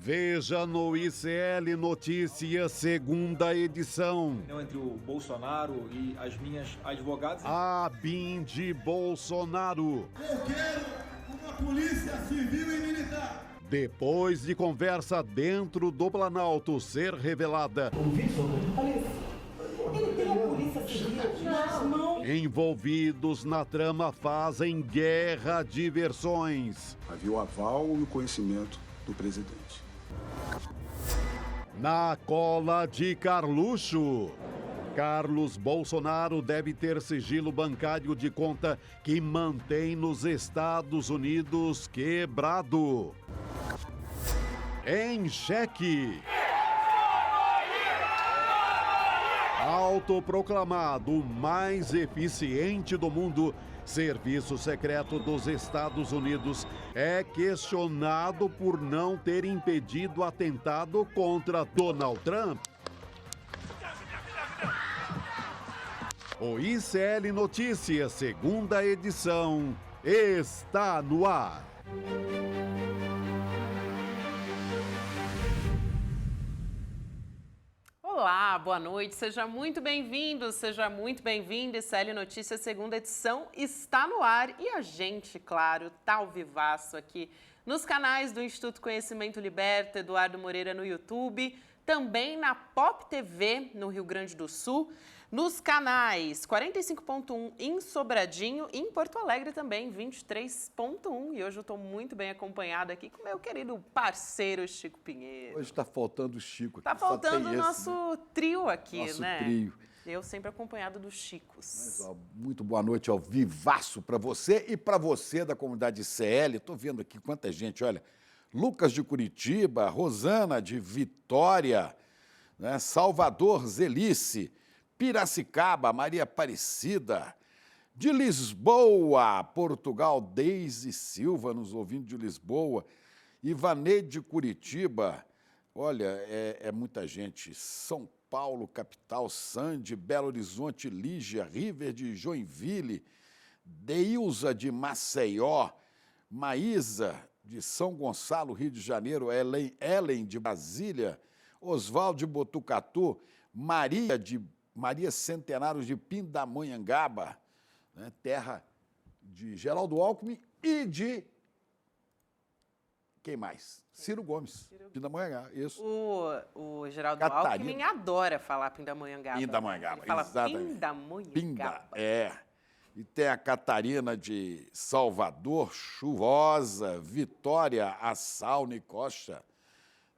Veja no ICL Notícias, segunda edição. Entre o Bolsonaro e as minhas advogadas. ABIN de Bolsonaro. Eu quero uma polícia civil e militar. Depois de conversa dentro do Planalto ser revelada. Ele tem a polícia civil nas mãos. Envolvidos na trama fazem guerra de versões. Havia o aval e o conhecimento do presidente. Na cola de Carluxo. Carlos Bolsonaro deve ter sigilo bancário de conta que mantém nos Estados Unidos quebrado. Em xeque. Autoproclamado o mais eficiente do mundo, Serviço Secreto dos Estados Unidos é questionado por não ter impedido atentado contra Donald Trump. O ICL Notícias, segunda edição, está no ar. Olá, boa noite, seja muito bem-vindo, seja muito bem-vinda. ICL Notícias, segunda edição, está no ar e a gente, claro, tá ao vivaço aqui nos canais do Instituto Conhecimento Liberta, Eduardo Moreira no YouTube, também na Pop TV no Rio Grande do Sul, nos canais 45.1 em Sobradinho e em Porto Alegre também, 23.1. E hoje eu estou muito bem acompanhada aqui com meu querido parceiro Chico Pinheiro. Hoje está faltando o Chico aqui. Está faltando o nosso trio aqui, nosso né? Trio. Eu sempre acompanhado dos Chicos. Mas, ó, muito boa noite ao vivaço para você e para você da comunidade CL. Estou vendo aqui quanta gente, olha. Lucas de Curitiba, Rosana de Vitória, né? Salvador Zelice, Piracicaba, Maria Aparecida, de Lisboa, Portugal, Deise Silva, nos ouvindo de Lisboa, Ivanei de Curitiba, olha, é muita gente, São Paulo, capital, Sandy, Belo Horizonte, Lígia, River de Joinville, Deilza de Maceió, Maísa de São Gonçalo, Rio de Janeiro, Ellen de Brasília, Oswaldo de Botucatu, Maria Centenários de Pindamonhangaba, né, terra de Geraldo Alckmin e de... Quem mais? Ciro Gomes, Pindamonhangaba, isso. O Geraldo Catarina. Alckmin adora falar Pindamonhangaba. Pindamonhangaba, Ele fala exatamente. Pindamonhangaba. Pinda, E tem a Catarina de Salvador, chuvosa, Vitória, Assalne Costa.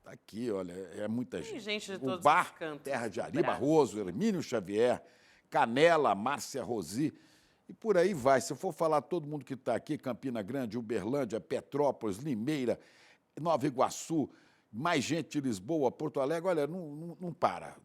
Tá aqui, olha, é muita gente. Tem gente de O todos Bar, os cantos terra de do Ari Brasil. Barroso, Hermínio Xavier, Canela, Márcia Rosi, e por aí vai. Se eu for falar todo mundo que está aqui, Campina Grande, Uberlândia, Petrópolis, Limeira, Nova Iguaçu, mais gente de Lisboa, Porto Alegre, olha, não para.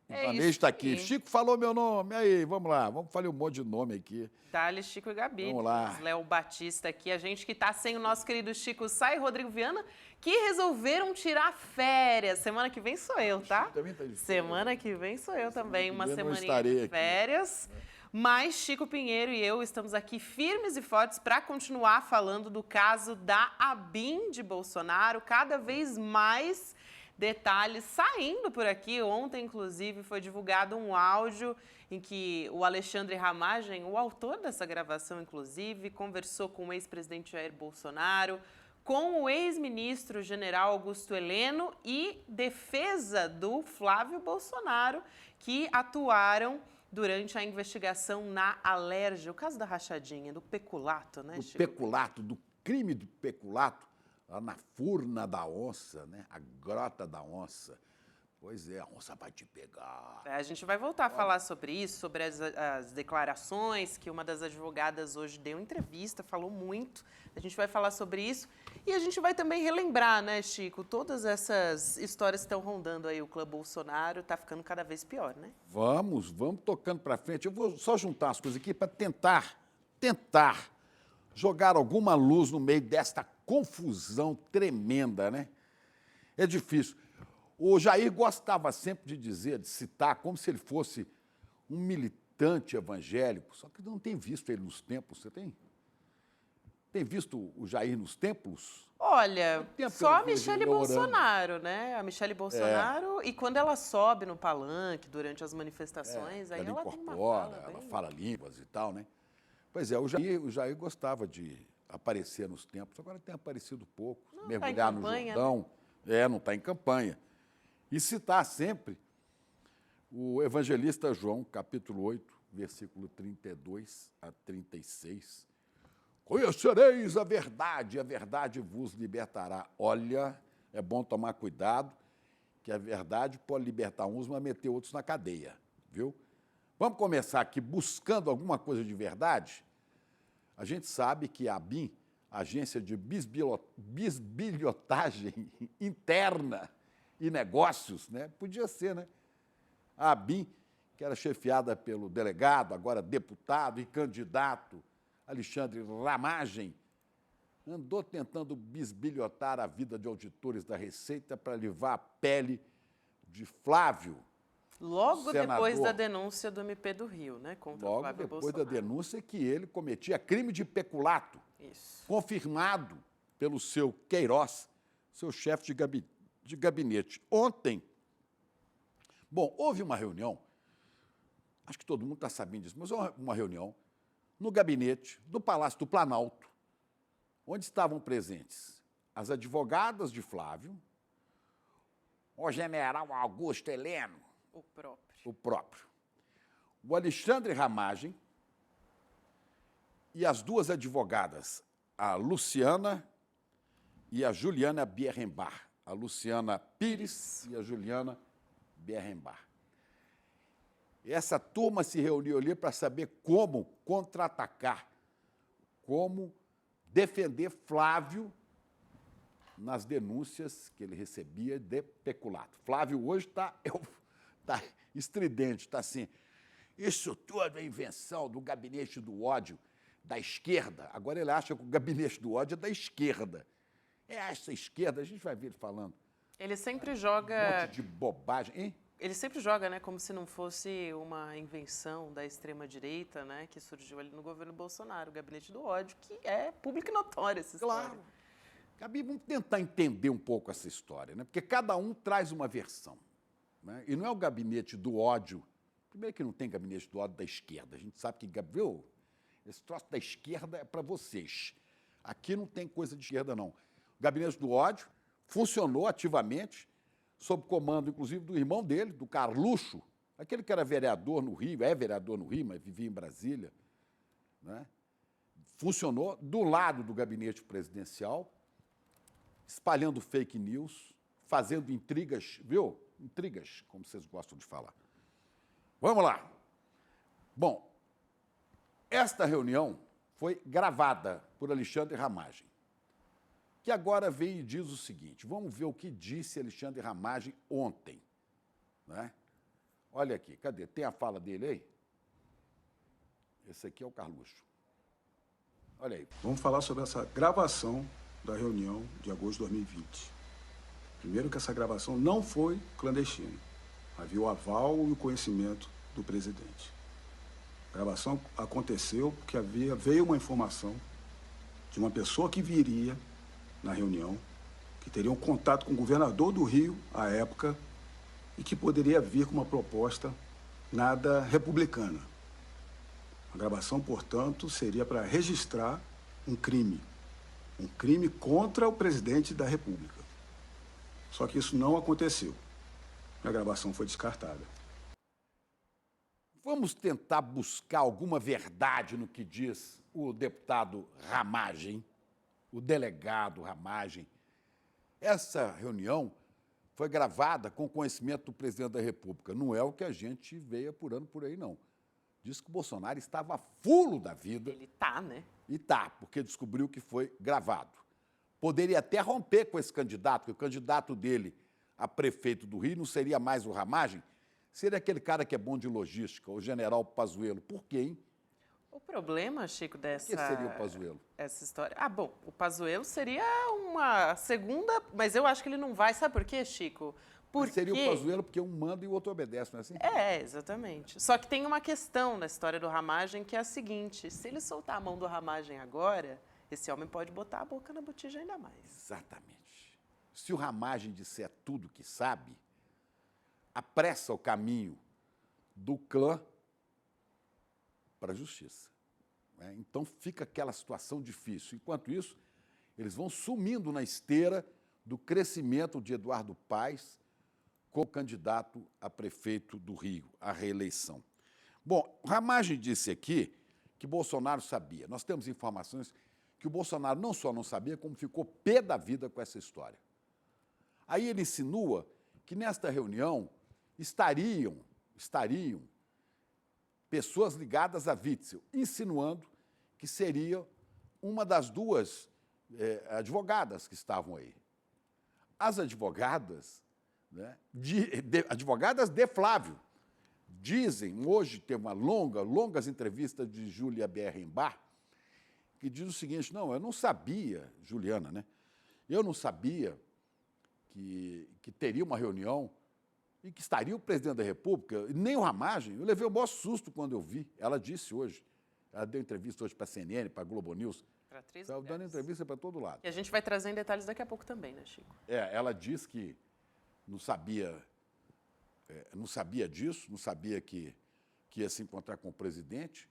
Ivanês está aqui. aí. Chico falou meu nome, aí, vamos lá, vamos falar um monte de nome aqui. Dali, Chico e Gabi. Vamos lá. Léo Batista aqui, a gente que tá sem o nosso querido Chico Sá e Rodrigo Viana, que resolveram tirar férias. Semana que vem sou eu, tá? Chico também tá de férias. Semana que vem sou eu também, uma que vem eu não semaninha estarei de aqui. férias. Mas Chico Pinheiro e eu estamos aqui firmes e fortes para continuar falando do caso da ABIN de Bolsonaro, cada vez mais detalhes saindo por aqui. Ontem, inclusive, foi divulgado um áudio em que o Alexandre Ramagem, o autor dessa gravação, inclusive, conversou com o ex-presidente Jair Bolsonaro, com o ex-ministro general Augusto Heleno e defesa do Flávio Bolsonaro, que atuaram durante a investigação na Alerj, o caso da rachadinha, do peculato, né, Do Chico? peculato, do crime do peculato, lá na Furna da Onça, né? A Grota da Onça. Pois é, a onça vai te pegar. A gente vai voltar a falar sobre isso, sobre as declarações que uma das advogadas hoje deu entrevista, falou muito. A gente vai falar sobre isso e a gente vai também relembrar, né, Chico? Todas essas histórias que estão rondando aí o clã Bolsonaro, tá ficando cada vez pior, né? Vamos tocando para frente. Eu vou só juntar as coisas aqui para tentar jogar alguma luz no meio desta confusão tremenda, né? É difícil. O Jair gostava sempre de dizer, de citar, como se ele fosse um militante evangélico, só que não tem visto ele nos templos, você tem? Tem visto o Jair nos templos? Olha, tempo só que eu a vejo Michele ele orando. Bolsonaro, né? A Michele Bolsonaro, e quando ela sobe no palanque durante as manifestações, aí ela tem uma incorpora, fala ela bem... fala línguas e tal, né? Pois é, o Jair gostava de aparecer nos tempos, agora tem aparecido pouco, Não, mergulhar tá em no campanha, Jordão. Não está em campanha. E citar sempre o evangelista João, capítulo 8, versículo 32 a 36. Conhecereis a verdade vos libertará. Olha, é bom tomar cuidado, que a verdade pode libertar uns, mas meter outros na cadeia, viu? Vamos começar aqui buscando alguma coisa de verdade? A gente sabe que a ABIN, Agência de Bisbilhotagem Interna e Negócios, né? Podia ser, né? A ABIN, que era chefiada pelo delegado, agora deputado e candidato Alexandre Ramagem, andou tentando bisbilhotar a vida de auditores da Receita para livrar a pele de Flávio. Logo senador. depois da denúncia do MP do Rio, né? Contra o Logo Flávio depois Bolsonaro. da denúncia que ele cometia crime de peculato, Isso. confirmado pelo seu Queiroz, seu chefe de gabinete. Ontem, bom, houve uma reunião, acho que todo mundo está sabendo disso, mas houve uma reunião no gabinete do Palácio do Planalto, onde estavam presentes as advogadas de Flávio, o general Augusto Heleno, o próprio, o Alexandre Ramagem e as duas advogadas, a Luciana e a Juliana Bierrenbach, a Luciana Pires e a Juliana Bierrenbach. Essa turma se reuniu ali para saber como contra-atacar, como defender Flávio nas denúncias que ele recebia de peculato. Flávio hoje está estridente, está assim, isso tudo é invenção do gabinete do ódio da esquerda. Agora ele acha que o gabinete do ódio é da esquerda. É essa esquerda, a gente vai ver ele falando. Ele sempre joga... Um monte de bobagem, hein? Ele sempre joga, né, como se não fosse uma invenção da extrema-direita, né, que surgiu ali no governo Bolsonaro, o gabinete do ódio, que é público e notório essa história. Claro. Gabi, vamos tentar entender um pouco essa história, né? Porque cada um traz uma versão, né? E não é o gabinete do ódio. Primeiro que não tem gabinete do ódio da esquerda. A gente sabe que, viu, esse troço da esquerda é para vocês. Aqui não tem coisa de esquerda, não. O gabinete do ódio funcionou ativamente, sob comando, inclusive, do irmão dele, do Carluxo, aquele que era vereador no Rio, é vereador no Rio, mas vivia em Brasília, né? Funcionou do lado do gabinete presidencial, espalhando fake news, fazendo intrigas, viu? Intrigas, como vocês gostam de falar. Vamos lá. Bom, esta reunião foi gravada por Alexandre Ramagem, que agora vem e diz o seguinte, vamos ver o que disse Alexandre Ramagem ontem, né? Olha aqui, cadê? Tem a fala dele aí? Esse aqui é o Carluxo. Olha aí. Vamos falar sobre essa gravação da reunião de agosto de 2020. Primeiro que essa gravação não foi clandestina. Havia o aval e o conhecimento do presidente. A gravação aconteceu porque veio uma informação de uma pessoa que viria na reunião, que teria um contato com o governador do Rio, à época, e que poderia vir com uma proposta nada republicana. A gravação, portanto, seria para registrar um crime contra o presidente da República. Só que isso não aconteceu. A gravação foi descartada. Vamos tentar buscar alguma verdade no que diz o deputado Ramagem, o delegado Ramagem. Essa reunião foi gravada com conhecimento do presidente da República. Não é o que a gente veio apurando por aí, não. Diz que o Bolsonaro estava fulo da vida. Ele tá, né? E tá, porque descobriu que foi gravado. Poderia até romper com esse candidato, que o candidato dele a prefeito do Rio não seria mais o Ramagem, seria aquele cara que é bom de logística, o general Pazuello. Por quê, hein? O problema, Chico, dessa... O que seria o Pazuello? Essa história... Ah, bom, o Pazuello seria uma segunda... Mas eu acho que ele não vai. Sabe por quê, Chico? Porque... Seria o Pazuello porque um manda e o outro obedece, não é assim? É, exatamente. Só que tem uma questão na história do Ramagem que é a seguinte, se ele soltar a mão do Ramagem agora, esse homem pode botar a boca na botija ainda mais. Exatamente. Se o Ramagem disser tudo que sabe, apressa o caminho do clã para a justiça. Né? Então fica aquela situação difícil. Enquanto isso, eles vão sumindo na esteira do crescimento de Eduardo Paes como candidato a prefeito do Rio, à reeleição. Bom, o Ramagem disse aqui que Bolsonaro sabia. Nós temos informações que o Bolsonaro não só não sabia, como ficou pé da vida com essa história. Aí ele insinua que nesta reunião estariam pessoas ligadas a Witzel, insinuando que seria uma das duas advogadas que estavam aí. As advogadas, né, advogadas de Flávio, dizem, hoje tem longas entrevistas de Júlia Berrenbach, que diz o seguinte: não, eu não sabia, Juliana, né? Eu não sabia que teria uma reunião e que estaria o presidente da República, nem o Ramagem. Eu levei o maior susto quando eu vi. Ela disse hoje, ela deu entrevista hoje para a CNN, para a Globo News. Para 3 Estava dando entrevista para todo lado. E a gente vai trazer em detalhes daqui a pouco também, né, Chico? Ela disse que não sabia disso, não sabia que ia se encontrar com o presidente.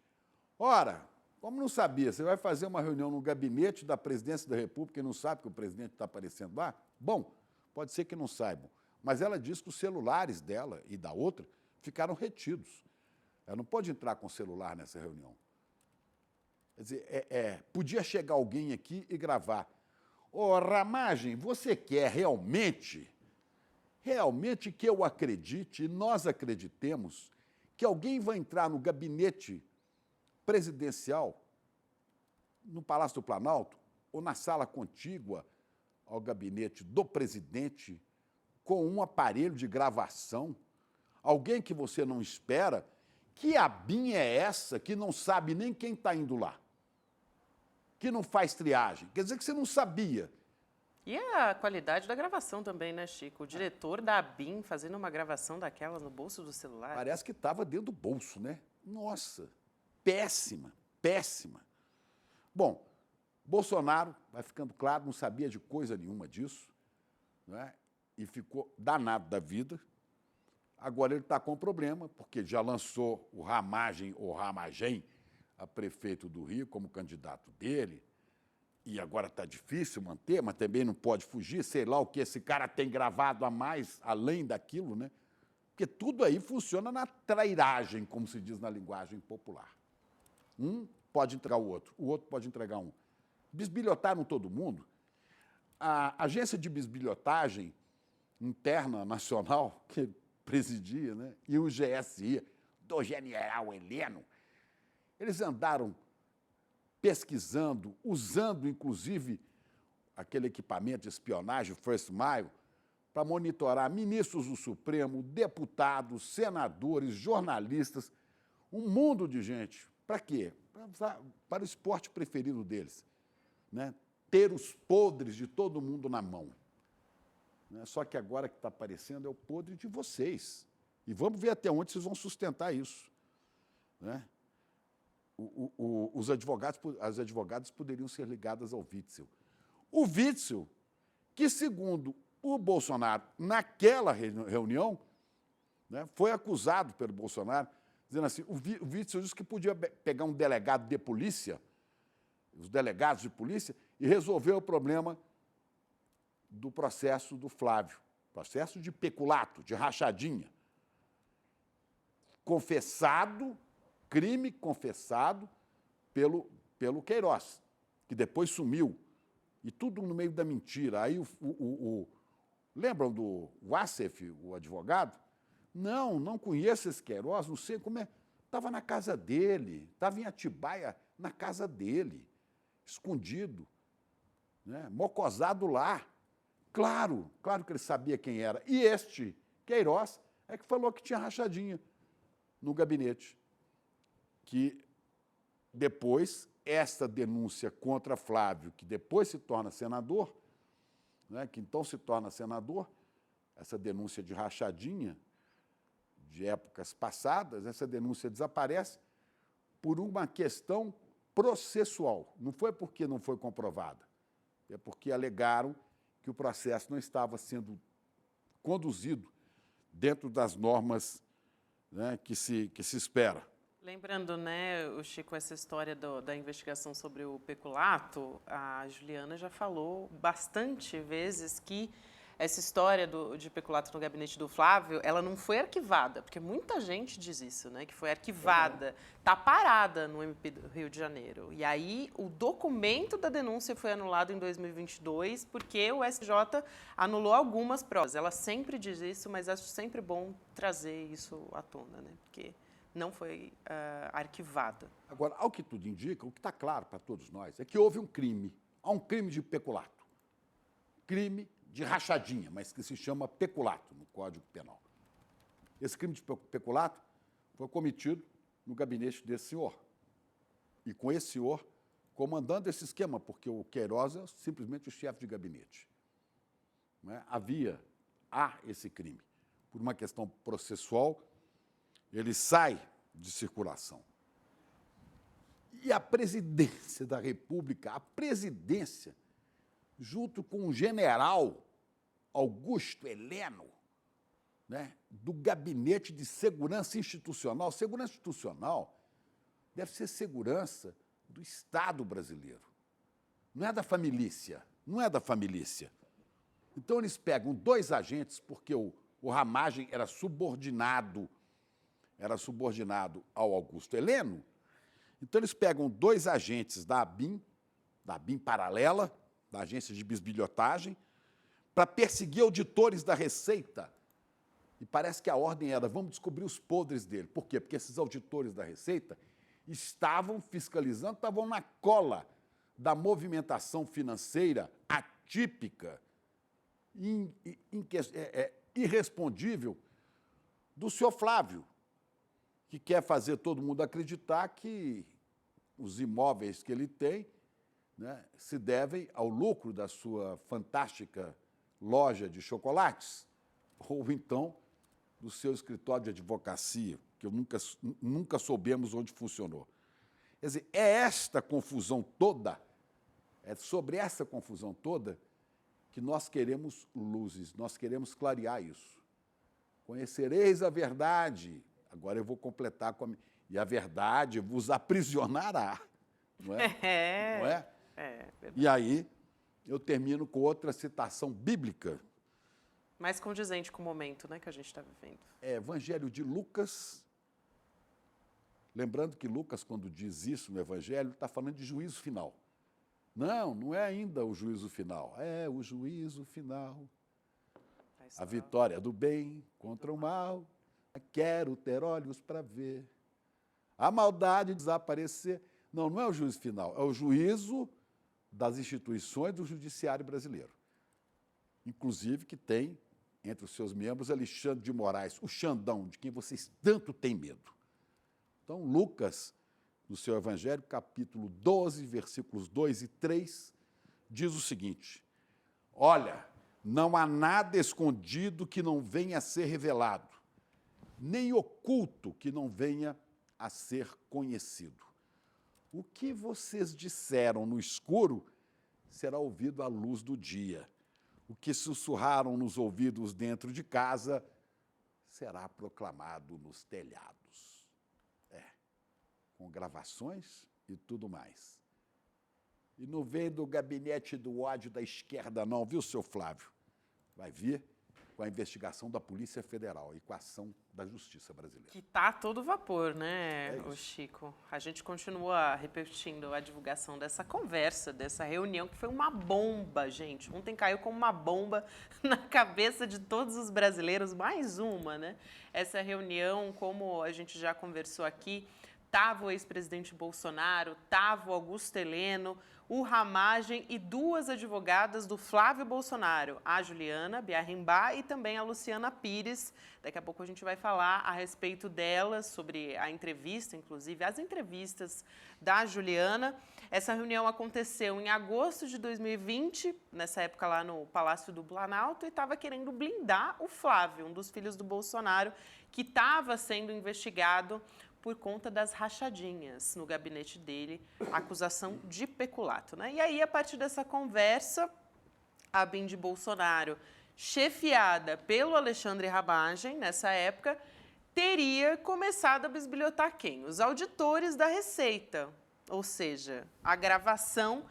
Ora, como não sabia, você vai fazer uma reunião no gabinete da presidência da República e não sabe que o presidente está aparecendo lá? Bom, pode ser que não saibam. Mas ela diz que os celulares dela e da outra ficaram retidos. Ela não pode entrar com o celular nessa reunião. Quer dizer, podia chegar alguém aqui e gravar. Ô, Ramagem, você quer realmente que eu acredite, e nós acreditemos, que alguém vai entrar no gabinete presidencial, no Palácio do Planalto, ou na sala contígua ao gabinete do presidente, com um aparelho de gravação, alguém que você não espera? Que abinha é essa que não sabe nem quem está indo lá? Que não faz triagem? Quer dizer que você não sabia. E a qualidade da gravação também, né, Chico? O diretor da ABIN fazendo uma gravação daquelas no bolso do celular. Parece que estava dentro do bolso, né? Nossa, péssima, péssima. Bom, Bolsonaro, vai ficando claro, não sabia de coisa nenhuma disso, né? E ficou danado da vida. Agora ele está com um problema, porque já lançou o Ramagem, ou Ramagem, a prefeito do Rio, como candidato dele, e agora está difícil manter, mas também não pode fugir, sei lá o que esse cara tem gravado a mais, além daquilo, né? Porque tudo aí funciona na trairagem, como se diz na linguagem popular. Um pode entregar o outro pode entregar um. Bisbilhotaram todo mundo. A agência de bisbilhotagem interna nacional, que presidia, né, e o GSI, do general Heleno, eles andaram pesquisando, usando, inclusive, aquele equipamento de espionagem, First Mile, para monitorar ministros do Supremo, deputados, senadores, jornalistas, um mundo de gente. Para quê? Para o esporte preferido deles, né? Ter os podres de todo mundo na mão. Só que agora que está aparecendo é o podre de vocês. E vamos ver até onde vocês vão sustentar isso. Né? As advogadas poderiam ser ligadas ao Witzel. O Witzel, que segundo o Bolsonaro, naquela reunião, né, foi acusado pelo Bolsonaro, dizendo assim, o Witzel disse que podia pegar um delegado de polícia, os delegados de polícia, e resolver o problema do processo do Flávio, processo de peculato, de rachadinha. Crime confessado pelo Queiroz, que depois sumiu. E tudo no meio da mentira. Aí lembram do Wassef, o advogado? Não conheço esse Queiroz, não sei como é. Estava na casa dele, estava em Atibaia, na casa dele, escondido, né, mocosado lá. Claro que ele sabia quem era. E este Queiroz é que falou que tinha rachadinha no gabinete. Que depois, essa denúncia contra Flávio, que depois se torna senador, né, que então se torna senador, essa denúncia de rachadinha de épocas passadas, essa denúncia desaparece por uma questão processual. Não foi porque não foi comprovada, é porque alegaram que o processo não estava sendo conduzido dentro das normas, né, que se espera. Lembrando, né, o Chico, essa história da investigação sobre o peculato, a Juliana já falou bastante vezes que essa história de peculato no gabinete do Flávio, ela não foi arquivada, porque muita gente diz isso, né, que foi arquivada, está parada no MP do Rio de Janeiro. E aí o documento da denúncia foi anulado em 2022 porque o SJ anulou algumas provas. Ela sempre diz isso, mas acho sempre bom trazer isso à tona, né, porque não foi arquivada. Agora, ao que tudo indica, o que está claro para todos nós é que houve um crime. Há um crime de peculato. Crime de rachadinha, mas que se chama peculato no Código Penal. Esse crime de peculato foi cometido no gabinete desse senhor. E com esse senhor comandando esse esquema, porque o Queiroz é simplesmente o chefe de gabinete. Não é? Há esse crime. Por uma questão processual, ele sai de circulação. E a presidência da República, junto com o general Augusto Heleno, né, do Gabinete de Segurança Institucional. Segurança institucional deve ser segurança do Estado brasileiro. Não é da família, não é da família. Então, eles pegam 2 agentes, porque o Ramagem era subordinado ao Augusto Heleno. Então, eles pegam 2 agentes da ABIN paralela, da Agência de Bisbilhotagem, para perseguir auditores da Receita. E parece que a ordem era, vamos descobrir os podres dele. Por quê? Porque esses auditores da Receita estavam fiscalizando, estavam na cola da movimentação financeira atípica, irrespondível do senhor Flávio, que quer fazer todo mundo acreditar que os imóveis que ele tem, né, se devem ao lucro da sua fantástica loja de chocolates, ou então do seu escritório de advocacia, que nunca soubemos onde funcionou. Quer dizer, é esta confusão toda, é sobre essa confusão toda que nós queremos luzes, nós queremos clarear isso. Conhecereis a verdade. Agora eu vou completar com e a verdade vos aprisionará. Não é? Não é? E aí eu termino com outra citação bíblica. Mais condizente com o momento, né, que a gente está vivendo. É Evangelho de Lucas. Lembrando que Lucas, quando diz isso no Evangelho, está falando de juízo final. Não é ainda o juízo final. É o juízo final. A vitória do bem contra o mal. Quero ter olhos para ver. A maldade desaparecer. Não é o juízo final. É o juízo das instituições do judiciário brasileiro. Inclusive que tem, entre os seus membros, Alexandre de Moraes, o Xandão, de quem vocês tanto têm medo. Então, Lucas, no seu Evangelho, capítulo 12, versículos 2 e 3, diz o seguinte: olha, não há nada escondido que não venha a ser revelado, nem oculto que não venha a ser conhecido. O que vocês disseram no escuro será ouvido à luz do dia. O que sussurraram nos ouvidos dentro de casa será proclamado nos telhados. Com gravações e tudo mais. E não vem do gabinete do ódio da esquerda não, viu, seu Flávio? Vai vir com a investigação da Polícia Federal e com a ação da Justiça Brasileira. Que está a todo vapor, né, o Chico? A gente continua repetindo a divulgação dessa conversa, dessa reunião, que foi uma bomba, gente. Ontem caiu como uma bomba na cabeça de todos os brasileiros, mais uma, né? Essa reunião, como a gente já conversou aqui, estava o ex-presidente Bolsonaro, estava o Augusto Heleno, o Ramagem e 2 advogadas do Flávio Bolsonaro, a Juliana Biarrimbá e também a Luciana Pires. Daqui a pouco a gente vai falar a respeito delas, sobre a entrevista, inclusive, as entrevistas da Juliana. Essa reunião aconteceu em agosto de 2020, nessa época lá no Palácio do Planalto, e estava querendo blindar o Flávio, um dos filhos do Bolsonaro, que estava sendo investigado por conta das rachadinhas no gabinete dele, acusação de peculato, né? E aí, a partir dessa conversa, a ABIN de Bolsonaro, chefiada pelo Alexandre Ramagem, nessa época, teria começado a bisbilhotar quem? Os auditores da Receita. Ou seja, a gravação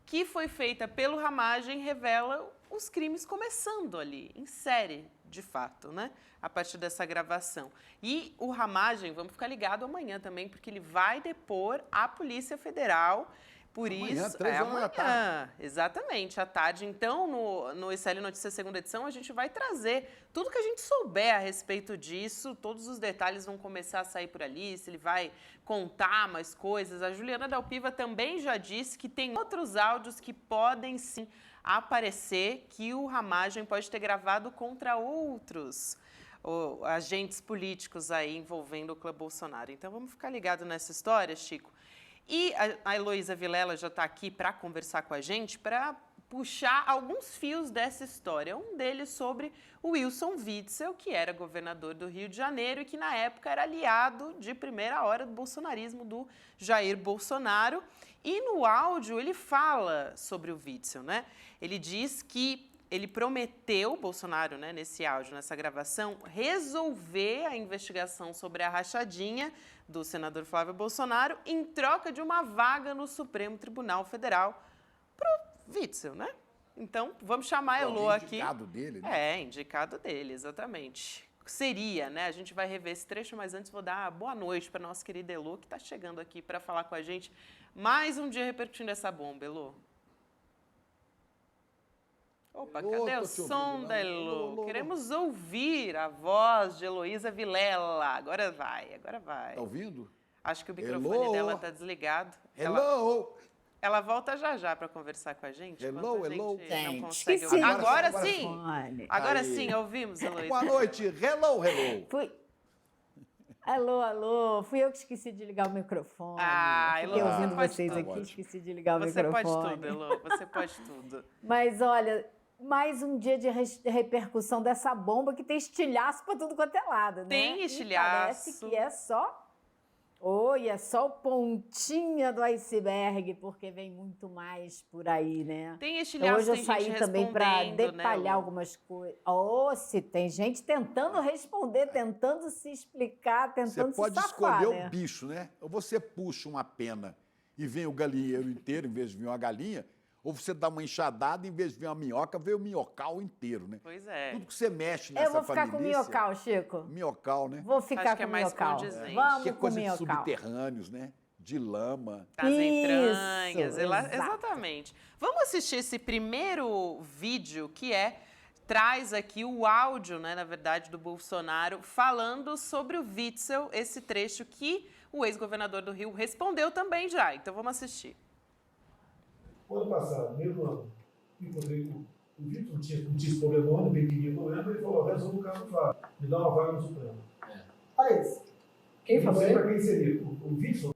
que foi feita pelo Ramagem revela os crimes começando ali, em série, de fato, né? A partir dessa gravação. E o Ramagem, vamos ficar ligado amanhã também, porque ele vai depor a Polícia Federal. Por Amanhã, isso, 3 horas da tarde. Exatamente, à tarde. Então, no ICL Notícias segunda edição, a gente vai trazer tudo que a gente souber a respeito disso. Todos os detalhes vão começar a sair por ali, se ele vai contar mais coisas. A Juliana Dalpiva também já disse que tem outros áudios que podem sim aparecer, que o Ramagem pode ter gravado contra outros agentes políticos aí envolvendo o clã Bolsonaro. Então, vamos ficar ligado nessa história, Chico. E a Heloísa Vilela já está aqui para conversar com a gente, para puxar alguns fios dessa história. Um deles sobre o Wilson Witzel, que era governador do Rio de Janeiro e que, na época, era aliado de primeira hora do bolsonarismo do Jair Bolsonaro. E no áudio ele fala sobre o Witzel, né? Ele diz que ele prometeu, Bolsonaro, né, nesse áudio, nessa gravação, resolver a investigação sobre a rachadinha do senador Flávio Bolsonaro em troca de uma vaga no Supremo Tribunal Federal para o Witzel, né? Então, vamos chamar a Elô aqui. Indicado dele, né? É, indicado dele, exatamente. Seria, né? A gente vai rever esse trecho, mas antes vou dar boa noite para nossa querida Elô, que está chegando aqui para falar com a gente. Mais um dia repercutindo essa bomba, Elô. Opa, Elô, cadê o som da Elô? Queremos ouvir a voz de Heloísa Vilela. Agora vai, agora vai. Tá ouvindo? Acho que o microfone dela está desligado. Hello! Ela volta já para conversar com a gente. Hello, hello. Não consegue esqueci. ouvir. Agora Agora sim! Olha. Agora Aí. sim, ouvimos, Heloísa. Boa noite. Hello. Fui. Alô, fui eu que esqueci de ligar o microfone. Ah, Fiquei Elô, ouvindo você pode vocês tudo. aqui, Ótimo. esqueci de ligar o Você microfone. pode tudo, Elô, você pode tudo. Mas olha, mais um dia de repercussão dessa bomba que tem estilhaço para tudo quanto é lado, né? Tem E estilhaço. parece que é só... Oi, é só pontinha do iceberg, porque vem muito mais por aí, né? Tem Então, estilhaço, hoje eu tem saí gente também para respondendo, detalhar né, Elô? algumas coisas. Oh, se tem gente tentando responder, tentando se explicar, Você tentando pode se safar, escolher né? o bicho, né? Ou você puxa uma pena e vem o galinheiro inteiro em vez de vir uma galinha, ou você dá uma enxadada em vez de vir uma minhoca, vem o minhocal inteiro, né? Pois é. Tudo que você mexe nessa Eu vou ficar com o família. minhocal, Chico. Minhocal, né? Vou ficar Acho que com é o mais minhocal. condizente. Vamos Que é com o coisa de minhocal. subterrâneos, né? De lama. As Isso, entranhas, exato. exatamente. Vamos assistir esse primeiro vídeo que traz aqui o áudio, né, na verdade, do Bolsonaro falando sobre o Witzel, esse trecho que o ex-governador do Rio respondeu também já. Então vamos assistir. O ano passado, mesmo ano, encontrei com o Vitor, não tinha esse problemão, bem querido, não lembro, ele falou, resolve o caso do Flávio, me dá uma vaga no Supremo. Aí, quem falou? Para quem seria? O Vitor?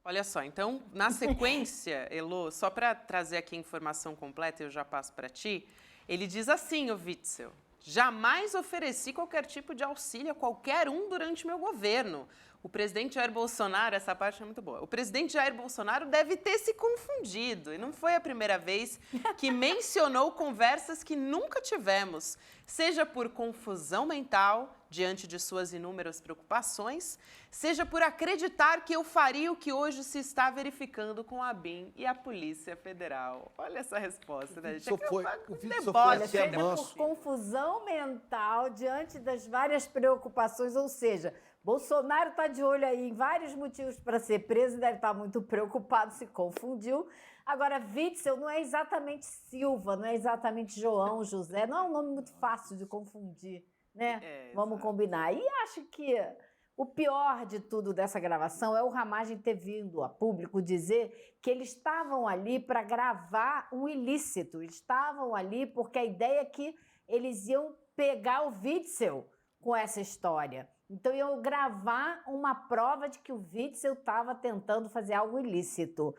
Olha só, então, na sequência, Elô, só para trazer aqui a informação completa, eu já passo para ti, ele diz assim, o Witzel: jamais ofereci qualquer tipo de auxílio a qualquer um durante meu governo. O presidente Jair Bolsonaro, essa parte é muito boa, o presidente Jair Bolsonaro deve ter se confundido, e não foi a primeira vez que mencionou conversas que nunca tivemos, seja por confusão mental, diante de suas inúmeras preocupações, seja por acreditar que eu faria o que hoje se está verificando com a ABIN e a Polícia Federal. Olha essa resposta, né, gente? O Witzel foi Olha, Você é seja manso. por confusão mental diante das várias preocupações, ou seja, Bolsonaro está de olho aí em vários motivos para ser preso, deve estar muito preocupado, se confundiu. Agora, Witzel não é exatamente Silva, não é exatamente João, José, não é um nome muito fácil de confundir, né? Vamos combinar. E acho que o pior de tudo dessa gravação é o Ramagem ter vindo a público dizer que eles estavam ali para gravar um ilícito, eles estavam ali porque a ideia é que eles iam pegar o Witzel com essa história. Então, iam gravar uma prova de que o Witzel estava tentando fazer algo ilícito.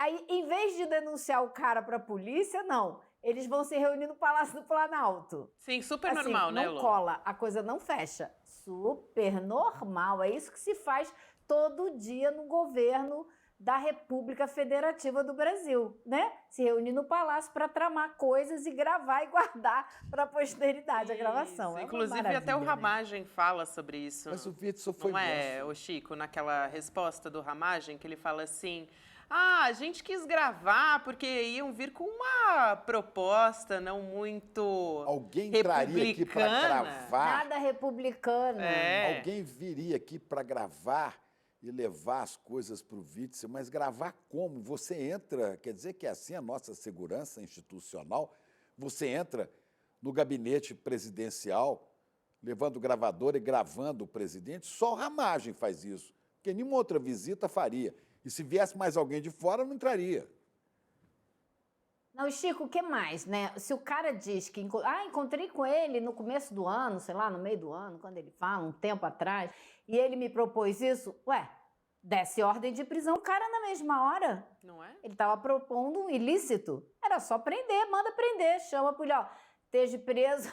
Aí, em vez de denunciar o cara para a polícia, não. Eles vão se reunir no Palácio do Planalto. Sim, super Assim, normal, né, não Elô? cola, a coisa não fecha. Super normal. É isso que se faz todo dia no governo da República Federativa do Brasil, né? Se reunir no Palácio para tramar coisas e gravar e guardar para a posteridade a gravação. É uma Inclusive, maravilha, até o né? Ramagem fala sobre isso. Mas o Witzel foi Não é, grosso. ô Chico, naquela resposta do Ramagem, que ele fala assim: a gente quis gravar porque iam vir com uma proposta não muito Alguém entraria aqui para republicana. gravar. Nada republicano. É. Alguém viria aqui para gravar e levar as coisas para o Witzel, mas gravar como? Você entra, quer dizer que é assim a nossa segurança institucional, você entra no gabinete presidencial, levando o gravador e gravando o presidente, só o Ramagem faz isso, porque nenhuma outra visita faria. E se viesse mais alguém de fora, não entraria. Não, Chico, o que mais, né? Se o cara diz que... encontrei com ele no começo do ano, sei lá, no meio do ano, quando ele fala, um tempo atrás, e ele me propôs isso, desce ordem de prisão o cara na mesma hora. Não é? Ele estava propondo um ilícito. Era só prender, manda prender, chama a polícia, esteja preso.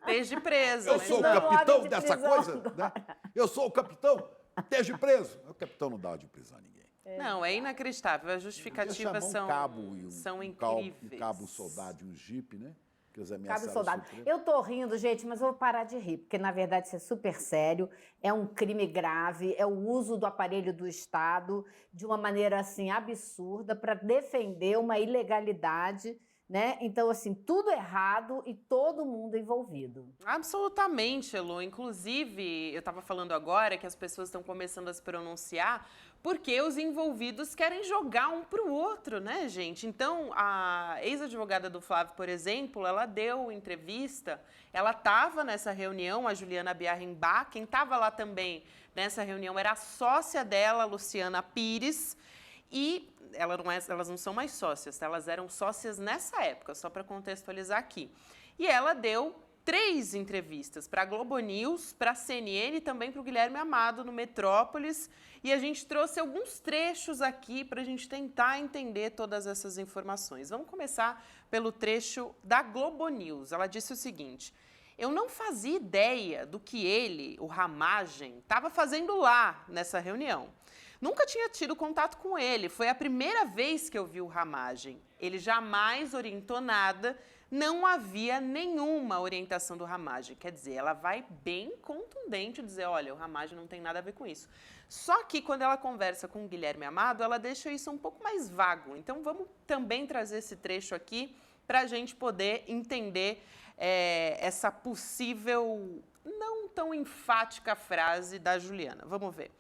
Esteja preso. Eu mas sou o não, capitão ordem de dessa prisão coisa, né? Eu sou o capitão, esteja preso. O capitão não dá ordem de prisão a ninguém. Não, é inacreditável. As justificativas Podia chamar são um incríveis. cabo soldado e um jipe, né? Que eles Cabe ameaçaram soldado. o Supremo. Eu tô rindo, gente, mas eu vou parar de rir, porque na verdade isso é super sério, é um crime grave, é o uso do aparelho do Estado de uma maneira assim absurda para defender uma ilegalidade, né? Então, assim, tudo errado e todo mundo envolvido. Absolutamente, Elô. Inclusive, eu estava falando agora que as pessoas estão começando a se pronunciar porque os envolvidos querem jogar um para o outro, né, gente? Então, a ex-advogada do Flávio, por exemplo, ela deu entrevista, ela estava nessa reunião, a Juliana Biarrimbach, quem estava lá também nessa reunião era a sócia dela, Luciana Pires, e elas não são mais sócias, tá? Elas eram sócias nessa época, só para contextualizar aqui. E ela deu 3 entrevistas para a Globo News, para a CNN e também para o Guilherme Amado no Metrópolis. E a gente trouxe alguns trechos aqui para a gente tentar entender todas essas informações. Vamos começar pelo trecho da Globo News. Ela disse o seguinte: eu não fazia ideia do que ele, o Ramagem, estava fazendo lá nessa reunião. Nunca tinha tido contato com ele, foi a primeira vez que eu vi o Ramagem. Ele jamais orientou nada, não havia nenhuma orientação do Ramagem. Quer dizer, ela vai bem contundente dizer, olha, o Ramagem não tem nada a ver com isso. Só que quando ela conversa com o Guilherme Amado, ela deixa isso um pouco mais vago. Então vamos também trazer esse trecho aqui para a gente poder entender essa possível, não tão enfática frase da Juliana. Vamos ver.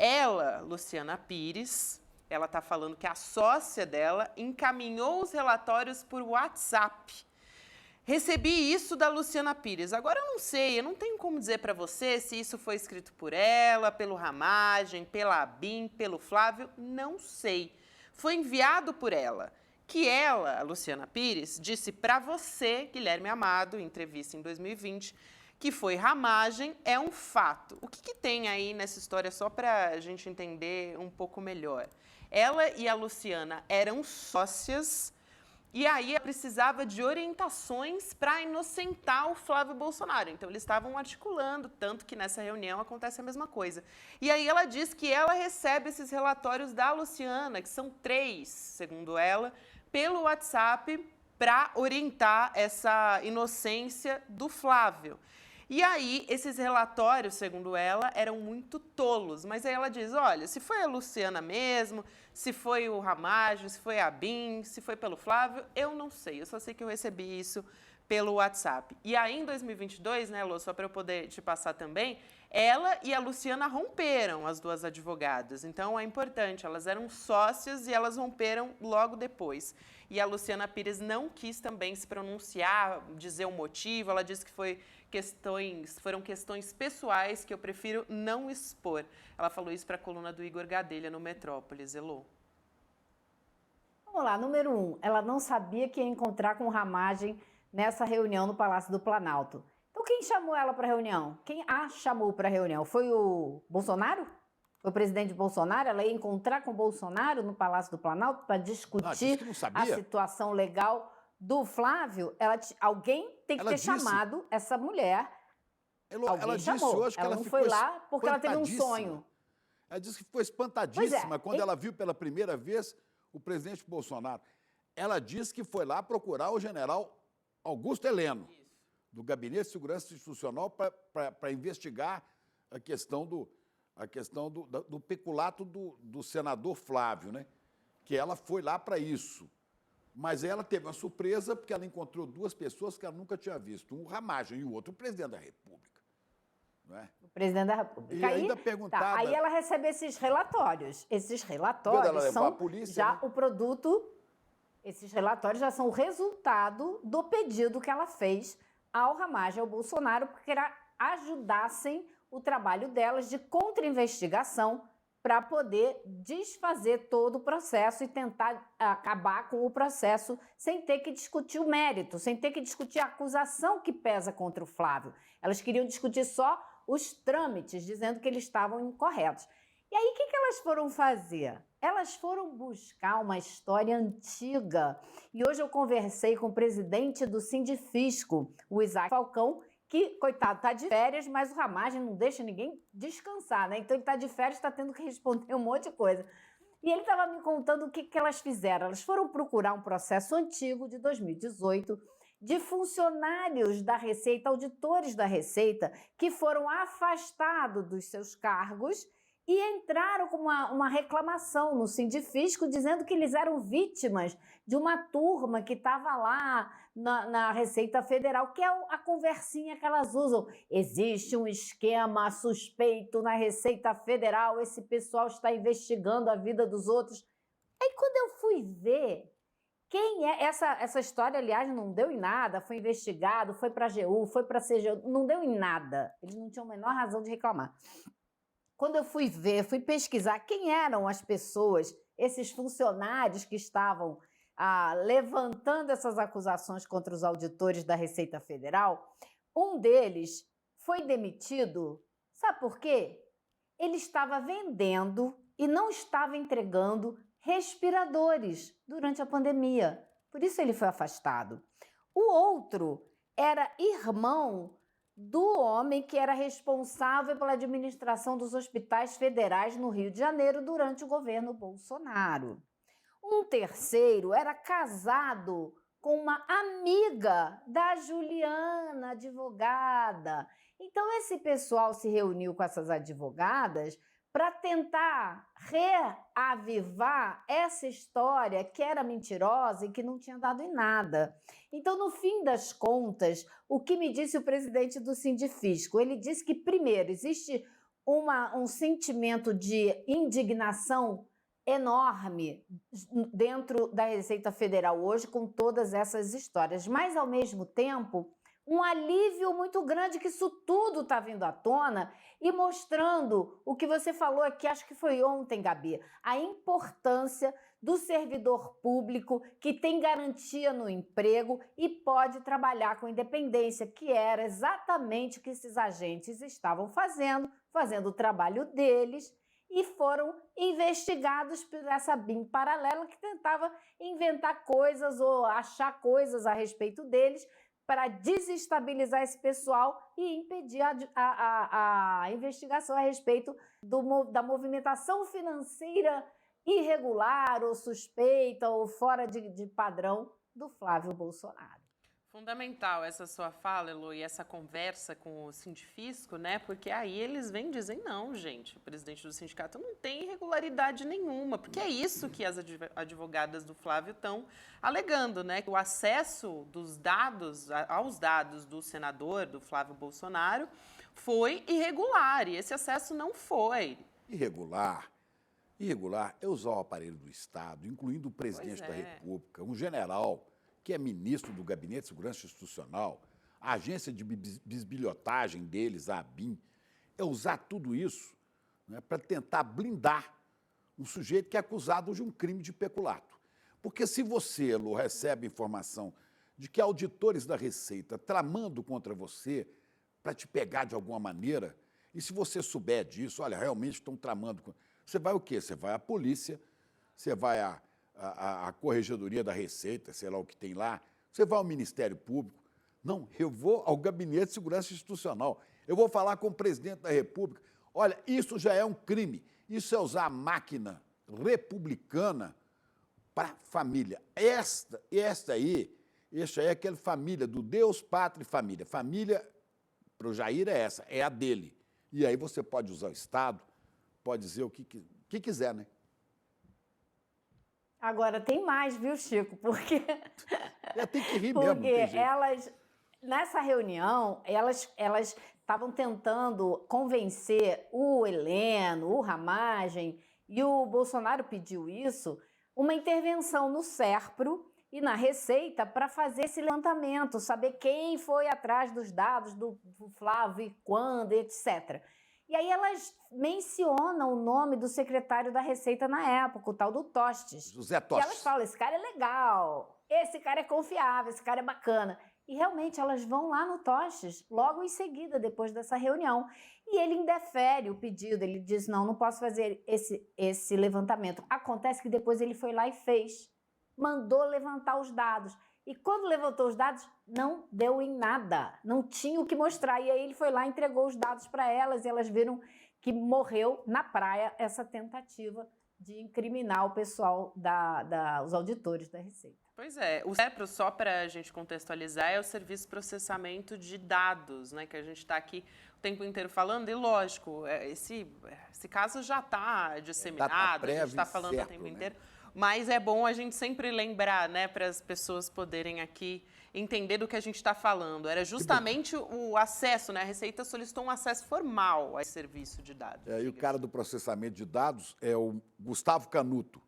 Ela, Luciana Pires, ela está falando que a sócia dela encaminhou os relatórios por WhatsApp. Recebi isso da Luciana Pires. Agora eu não sei, eu não tenho como dizer para você se isso foi escrito por ela, pelo Ramagem, pela ABIN, pelo Flávio, não sei. Foi enviado por ela. Que ela, a Luciana Pires, disse para você, Guilherme Amado, em entrevista em 2020, que foi Ramagem, é um fato. O que tem aí nessa história, só para a gente entender um pouco melhor? Ela e a Luciana eram sócias e aí ela precisava de orientações para inocentar o Flávio Bolsonaro. Então, eles estavam articulando, tanto que nessa reunião acontece a mesma coisa. E aí ela diz que ela recebe esses relatórios da Luciana, que são 3, segundo ela, pelo WhatsApp para orientar essa inocência do Flávio. E aí, esses relatórios, segundo ela, eram muito tolos. Mas aí ela diz, olha, se foi a Luciana mesmo, se foi o Ramagem, se foi a ABIN, se foi pelo Flávio, eu não sei. Eu só sei que eu recebi isso pelo WhatsApp. E aí, em 2022, né, Lô, só para eu poder te passar também, ela e a Luciana romperam, as duas advogadas. Então, é importante, elas eram sócias e elas romperam logo depois. E a Luciana Pires não quis também se pronunciar, dizer o motivo. Ela disse que foram questões pessoais que eu prefiro não expor. Ela falou isso para a coluna do Igor Gadelha no Metrópolis, Elô. Vamos lá, número 1, ela não sabia que ia encontrar com o Ramagem nessa reunião no Palácio do Planalto. Então, quem chamou ela para a reunião? Quem a chamou para a reunião? Foi o Bolsonaro? Foi o presidente Bolsonaro, ela ia encontrar com o Bolsonaro no Palácio do Planalto para discutir a situação legal do Flávio. Alguém tem que ter chamado essa mulher. Ela disse hoje que ela não foi lá porque ela teve um sonho. Ela disse que ficou espantadíssima quando ela viu pela primeira vez o presidente Bolsonaro. Ela disse que foi lá procurar o general Augusto Heleno, do Gabinete de Segurança Institucional, para investigar a questão do peculato do senador Flávio, né? Que ela foi lá para isso. Mas ela teve uma surpresa porque ela encontrou duas pessoas que ela nunca tinha visto, um Ramagem e o outro o presidente da República. Não é? O presidente da República. E ainda perguntada... aí ela recebe esses relatórios. Esses relatórios são polícia, já né? o produto... Esses relatórios já são o resultado do pedido que ela fez ao Ramagem, ao Bolsonaro, porque ajudassem o trabalho delas de contra-investigação para poder desfazer todo o processo e tentar acabar com o processo sem ter que discutir o mérito, sem ter que discutir a acusação que pesa contra o Flávio. Elas queriam discutir só os trâmites, dizendo que eles estavam incorretos. E aí, o que elas foram fazer? Elas foram buscar uma história antiga. E hoje eu conversei com o presidente do Sindifisco, o Isaac Falcão, que, coitado, está de férias, mas o Ramagem não deixa ninguém descansar, né? Então ele está de férias, está tendo que responder um monte de coisa. E ele estava me contando o que elas fizeram. Elas foram procurar um processo antigo de 2018 de funcionários da Receita, auditores da Receita, que foram afastados dos seus cargos e entraram com uma reclamação no Sindifisco, dizendo que eles eram vítimas de uma turma que estava lá na Receita Federal, que é a conversinha que elas usam. Existe um esquema suspeito na Receita Federal, esse pessoal está investigando a vida dos outros. Aí quando eu fui ver quem é, essa história, aliás, não deu em nada, foi investigado, foi para a AGU, foi para a CGU, não deu em nada. Eles não tinham a menor razão de reclamar. Quando eu fui pesquisar quem eram as pessoas, esses funcionários que estavam levantando essas acusações contra os auditores da Receita Federal, um deles foi demitido. Sabe por quê? Ele estava vendendo e não estava entregando respiradores durante a pandemia. Por isso ele foi afastado. O outro era irmão do homem que era responsável pela administração dos hospitais federais no Rio de Janeiro durante o governo Bolsonaro. Um terceiro era casado com uma amiga da Juliana, advogada. Então, esse pessoal se reuniu com essas advogadas para tentar reavivar essa história que era mentirosa e que não tinha dado em nada. Então, no fim das contas, o que me disse o presidente do Sindifisco? Ele disse que, primeiro, existe um sentimento de indignação enorme dentro da Receita Federal hoje com todas essas histórias, mas, ao mesmo tempo, um alívio muito grande que isso tudo está vindo à tona e mostrando o que você falou aqui, acho que foi ontem, Gabi, a importância do servidor público que tem garantia no emprego e pode trabalhar com independência, que era exatamente o que esses agentes estavam fazendo o trabalho deles e foram investigados por essa BIM paralela que tentava inventar coisas ou achar coisas a respeito deles para desestabilizar esse pessoal e impedir a investigação a respeito da movimentação financeira irregular ou suspeita ou fora de padrão do Flávio Bolsonaro. Fundamental essa sua fala, Elo, e essa conversa com o Sindifisco, né? Porque aí eles vêm dizer, não, gente, o presidente do sindicato não tem irregularidade nenhuma, porque é isso que as advogadas do Flávio estão alegando, né? O acesso dos dados, aos dados do senador, do Flávio Bolsonaro, foi irregular, e esse acesso não foi. Irregular é usar o aparelho do Estado, incluindo o presidente da República, um general que é ministro do Gabinete de Segurança Institucional, a agência de bisbilhotagem deles, a ABIN, é usar tudo isso, né, para tentar blindar um sujeito que é acusado de um crime de peculato. Porque se você, Lu, recebe informação de que auditores da Receita tramando contra você para te pegar de alguma maneira, E se você souber disso, olha, realmente estão tramando. Você vai o quê? Você vai à polícia, você vai à Corregedoria da Receita, sei lá o que tem lá, você vai ao Ministério Público. Não, eu vou ao Gabinete de Segurança Institucional. Eu vou falar com o presidente da República. Olha, isso já é um crime. Isso é usar a máquina republicana para a família. Esta aí é aquela família do Deus, Pátria e Família. Família, para o Jair, é essa, é a dele. E aí você pode usar o Estado, pode dizer o que quiser, né? Agora, tem mais, viu, Chico? Porque... Tem que rir mesmo. Porque elas, nessa reunião, elas estavam tentando convencer o Heleno, o Ramagem, e o Bolsonaro pediu isso, uma intervenção no SERPRO e na Receita para fazer esse levantamento, saber quem foi atrás dos dados do Flávio e quando, etc. E aí elas mencionam o nome do secretário da Receita na época, o tal do Tostes. José Tostes. E elas falam, esse cara é legal, esse cara é confiável, esse cara é bacana. E realmente elas vão lá no Tostes, logo em seguida, depois dessa reunião. E ele indefere o pedido, ele diz, não posso fazer esse levantamento. Acontece que depois ele foi lá e fez. Mandou levantar os dados. E quando levantou os dados, não deu em nada. Não tinha o que mostrar. E aí ele foi lá e entregou os dados para elas e elas viram que morreu na praia essa tentativa de incriminar o pessoal, os auditores da Receita. Pois é, o SERPRO, só para a gente contextualizar, é o Serviço de Processamento de Dados, né, que a gente está aqui o tempo inteiro falando, e lógico, esse caso já está disseminado, a gente está falando o tempo inteiro, mas é bom a gente sempre lembrar, né, para as pessoas poderem aqui entender do que a gente está falando. Era justamente o acesso, né, a Receita solicitou um acesso formal a esse serviço de dados. E o cara do processamento de dados é o Gustavo Canuto,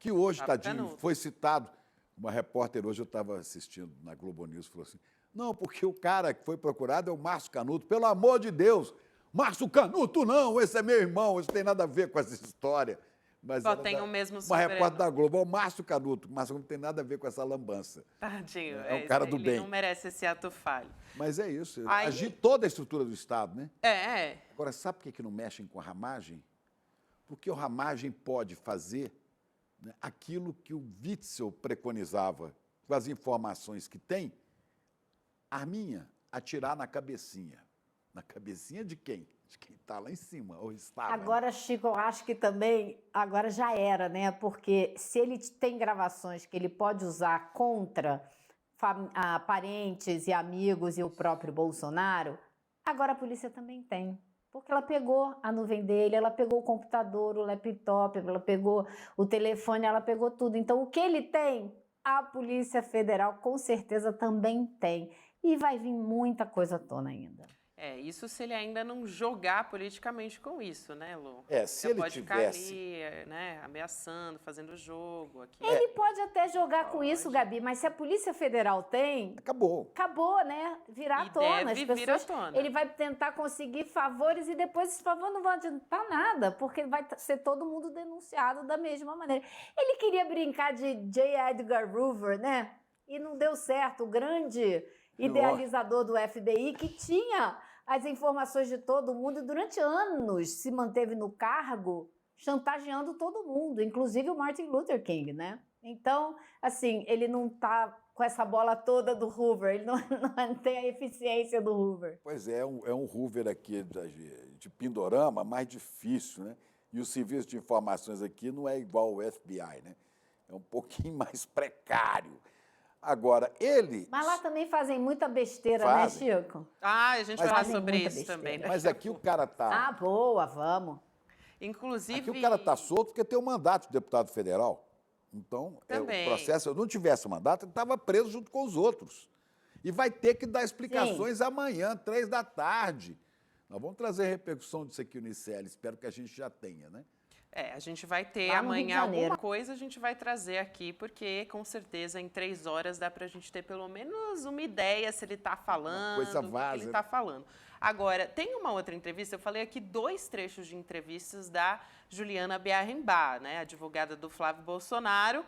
que hoje, tadinho, foi citado. Uma repórter hoje, eu estava assistindo na Globo News, falou assim, não, porque o cara que foi procurado é o Márcio Canuto, pelo amor de Deus, Márcio Canuto não, esse é meu irmão, isso tem nada a ver com essa história. Mas só tem o mesmo uma repórter da Globo, é o Márcio Canuto, o Márcio Canuto não tem nada a ver com essa lambança. Tadinho, é o cara do bem. Ele não merece esse ato falho. Mas é isso, agir toda a estrutura do Estado, né? É. Agora, sabe por que não mexem com a Ramagem? Porque o Ramagem pode fazer aquilo que o Witzel preconizava, com as informações que tem, arminha, atirar na cabecinha. Na cabecinha de quem? De quem está lá em cima, ou estava. Agora, Chico, eu acho que também, agora já era, né? Porque se ele tem gravações que ele pode usar contra parentes e amigos e o próprio Bolsonaro, agora a polícia também tem. Porque ela pegou a nuvem dele, ela pegou o computador, o laptop, ela pegou o telefone, ela pegou tudo. Então, o que ele tem, a Polícia Federal com certeza também tem. E vai vir muita coisa à tona ainda. Isso se ele ainda não jogar politicamente com isso, né, Lu? Se ele pode tivesse... ficar ali, né, ameaçando, fazendo jogo aqui. Ele pode até jogar com isso, Gabi, mas se a Polícia Federal tem... Acabou, né? Virar à tona. Deve vir à tona. Ele vai tentar conseguir favores e depois esses favores não vão adiantar nada, porque vai ser todo mundo denunciado da mesma maneira. Ele queria brincar de J. Edgar Hoover, né? E não deu certo. O grande idealizador do FBI que tinha as informações de todo mundo e durante anos se manteve no cargo chantageando todo mundo, inclusive o Martin Luther King, né? Então, assim, ele não está com essa bola toda do Hoover, ele não tem a eficiência do Hoover. Pois é um Hoover aqui de Pindorama mais difícil, né? E o serviço de informações aqui não é igual ao FBI, né? É um pouquinho mais precário. Agora, Mas lá também fazem muita besteira, fazem, né, Chico? A gente vai falar sobre isso também. Mas aqui o cara tá... boa, vamos. Inclusive... Aqui o cara tá solto porque tem um mandato de deputado federal. Então, o processo, se eu não tivesse mandato, ele estava preso junto com os outros. E vai ter que dar explicações amanhã, 3 da tarde. Nós vamos trazer repercussão disso aqui no ICL, espero que a gente já tenha, né? A gente vai ter amanhã alguma coisa, a gente vai trazer aqui, porque com certeza em 3 horas dá para a gente ter pelo menos uma ideia se ele está falando, coisa vaza, o que ele está falando. Agora, tem uma outra entrevista, eu falei aqui 2 trechos de entrevistas da Juliana Biarrimbá, né, advogada do Flávio Bolsonaro,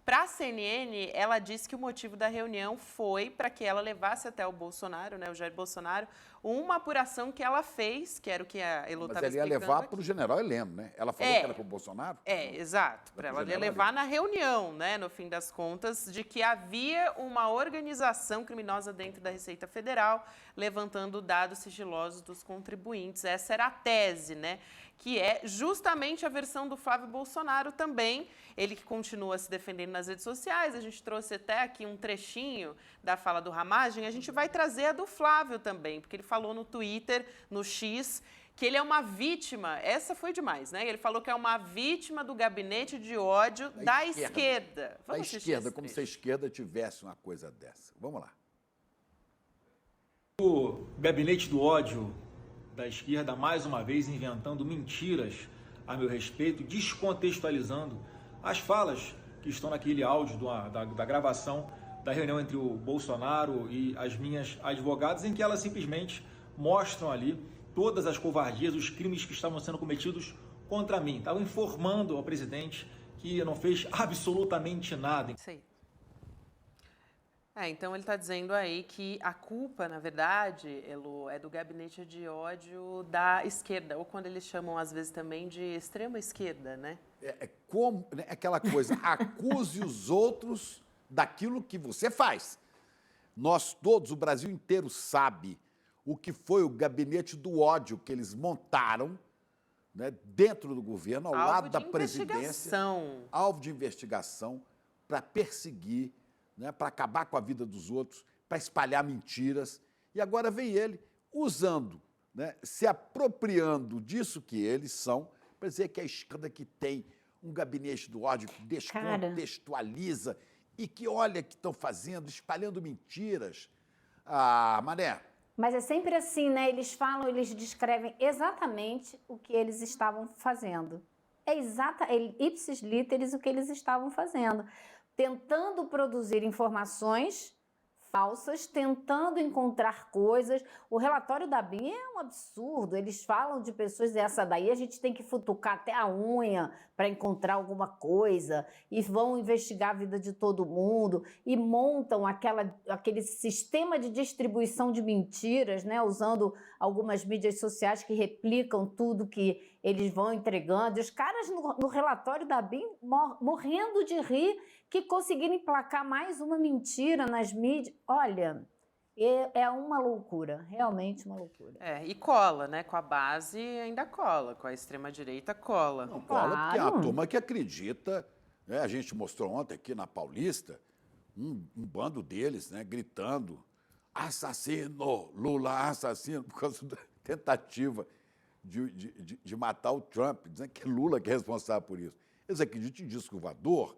Para a CNN, ela disse que o motivo da reunião foi para que ela levasse até o Bolsonaro, né, o Jair Bolsonaro, uma apuração que ela fez, que era o que a Elô estava explicando. Mas ela ia levar para o general Heleno, né? Ela falou que era para o Bolsonaro? Exato. Para ela ia levar na reunião, né, no fim das contas, de que havia uma organização criminosa dentro da Receita Federal, levantando dados sigilosos dos contribuintes. Essa era a tese, né? Que é justamente a versão do Flávio Bolsonaro também, ele que continua se defendendo nas redes sociais. A gente trouxe até aqui um trechinho da fala do Ramagem, a gente vai trazer a do Flávio também, porque ele falou no Twitter, no X, que ele é uma vítima, essa foi demais, né? Ele falou que é uma vítima do gabinete de ódio da esquerda. Da esquerda, como se a esquerda tivesse uma coisa dessa. Vamos lá. O gabinete do ódio da esquerda, mais uma vez, inventando mentiras a meu respeito, descontextualizando as falas que estão naquele áudio da gravação da reunião entre o Bolsonaro e as minhas advogadas, em que elas simplesmente mostram ali todas as covardias, os crimes que estavam sendo cometidos contra mim. Estavam informando ao presidente que não fez absolutamente nada. Isso aí. Então ele está dizendo aí que a culpa, na verdade, Elô, é do gabinete de ódio da esquerda, ou quando eles chamam, às vezes, também de extrema esquerda, né? Como aquela coisa, acuse os outros daquilo que você faz. Nós todos, o Brasil inteiro sabe o que foi o gabinete do ódio que eles montaram, né, dentro do governo, ao lado da presidência. Alvo de investigação para perseguir, né, para acabar com a vida dos outros, para espalhar mentiras. E agora vem ele usando, né, se apropriando disso que eles são, para dizer que a esquerda que tem um gabinete do ódio que descontextualiza e que olha que estão fazendo, espalhando mentiras. Ah, Mané. Mas é sempre assim, né? Eles falam, eles descrevem exatamente o que eles estavam fazendo. É ipsis literis o que eles estavam fazendo. Tentando produzir informações falsas, tentando encontrar coisas. O relatório da BIM é um absurdo. Eles falam de pessoas, essa daí a gente tem que futucar até a unha para encontrar alguma coisa, e vão investigar a vida de todo mundo, e montam aquele sistema de distribuição de mentiras, né, usando algumas mídias sociais que replicam tudo que eles vão entregando. E os caras no relatório da BIM morrendo de rir que conseguiram emplacar mais uma mentira nas mídias. Olha, é uma loucura, realmente uma loucura. E cola, né? Com a base ainda cola, com a extrema-direita cola. Não cola porque é a turma que acredita, né? A gente mostrou ontem aqui na Paulista, um bando deles, né, gritando, assassino, Lula assassino, por causa da tentativa de matar o Trump, dizendo que Lula que é responsável por isso. Eles acreditam em disco voador,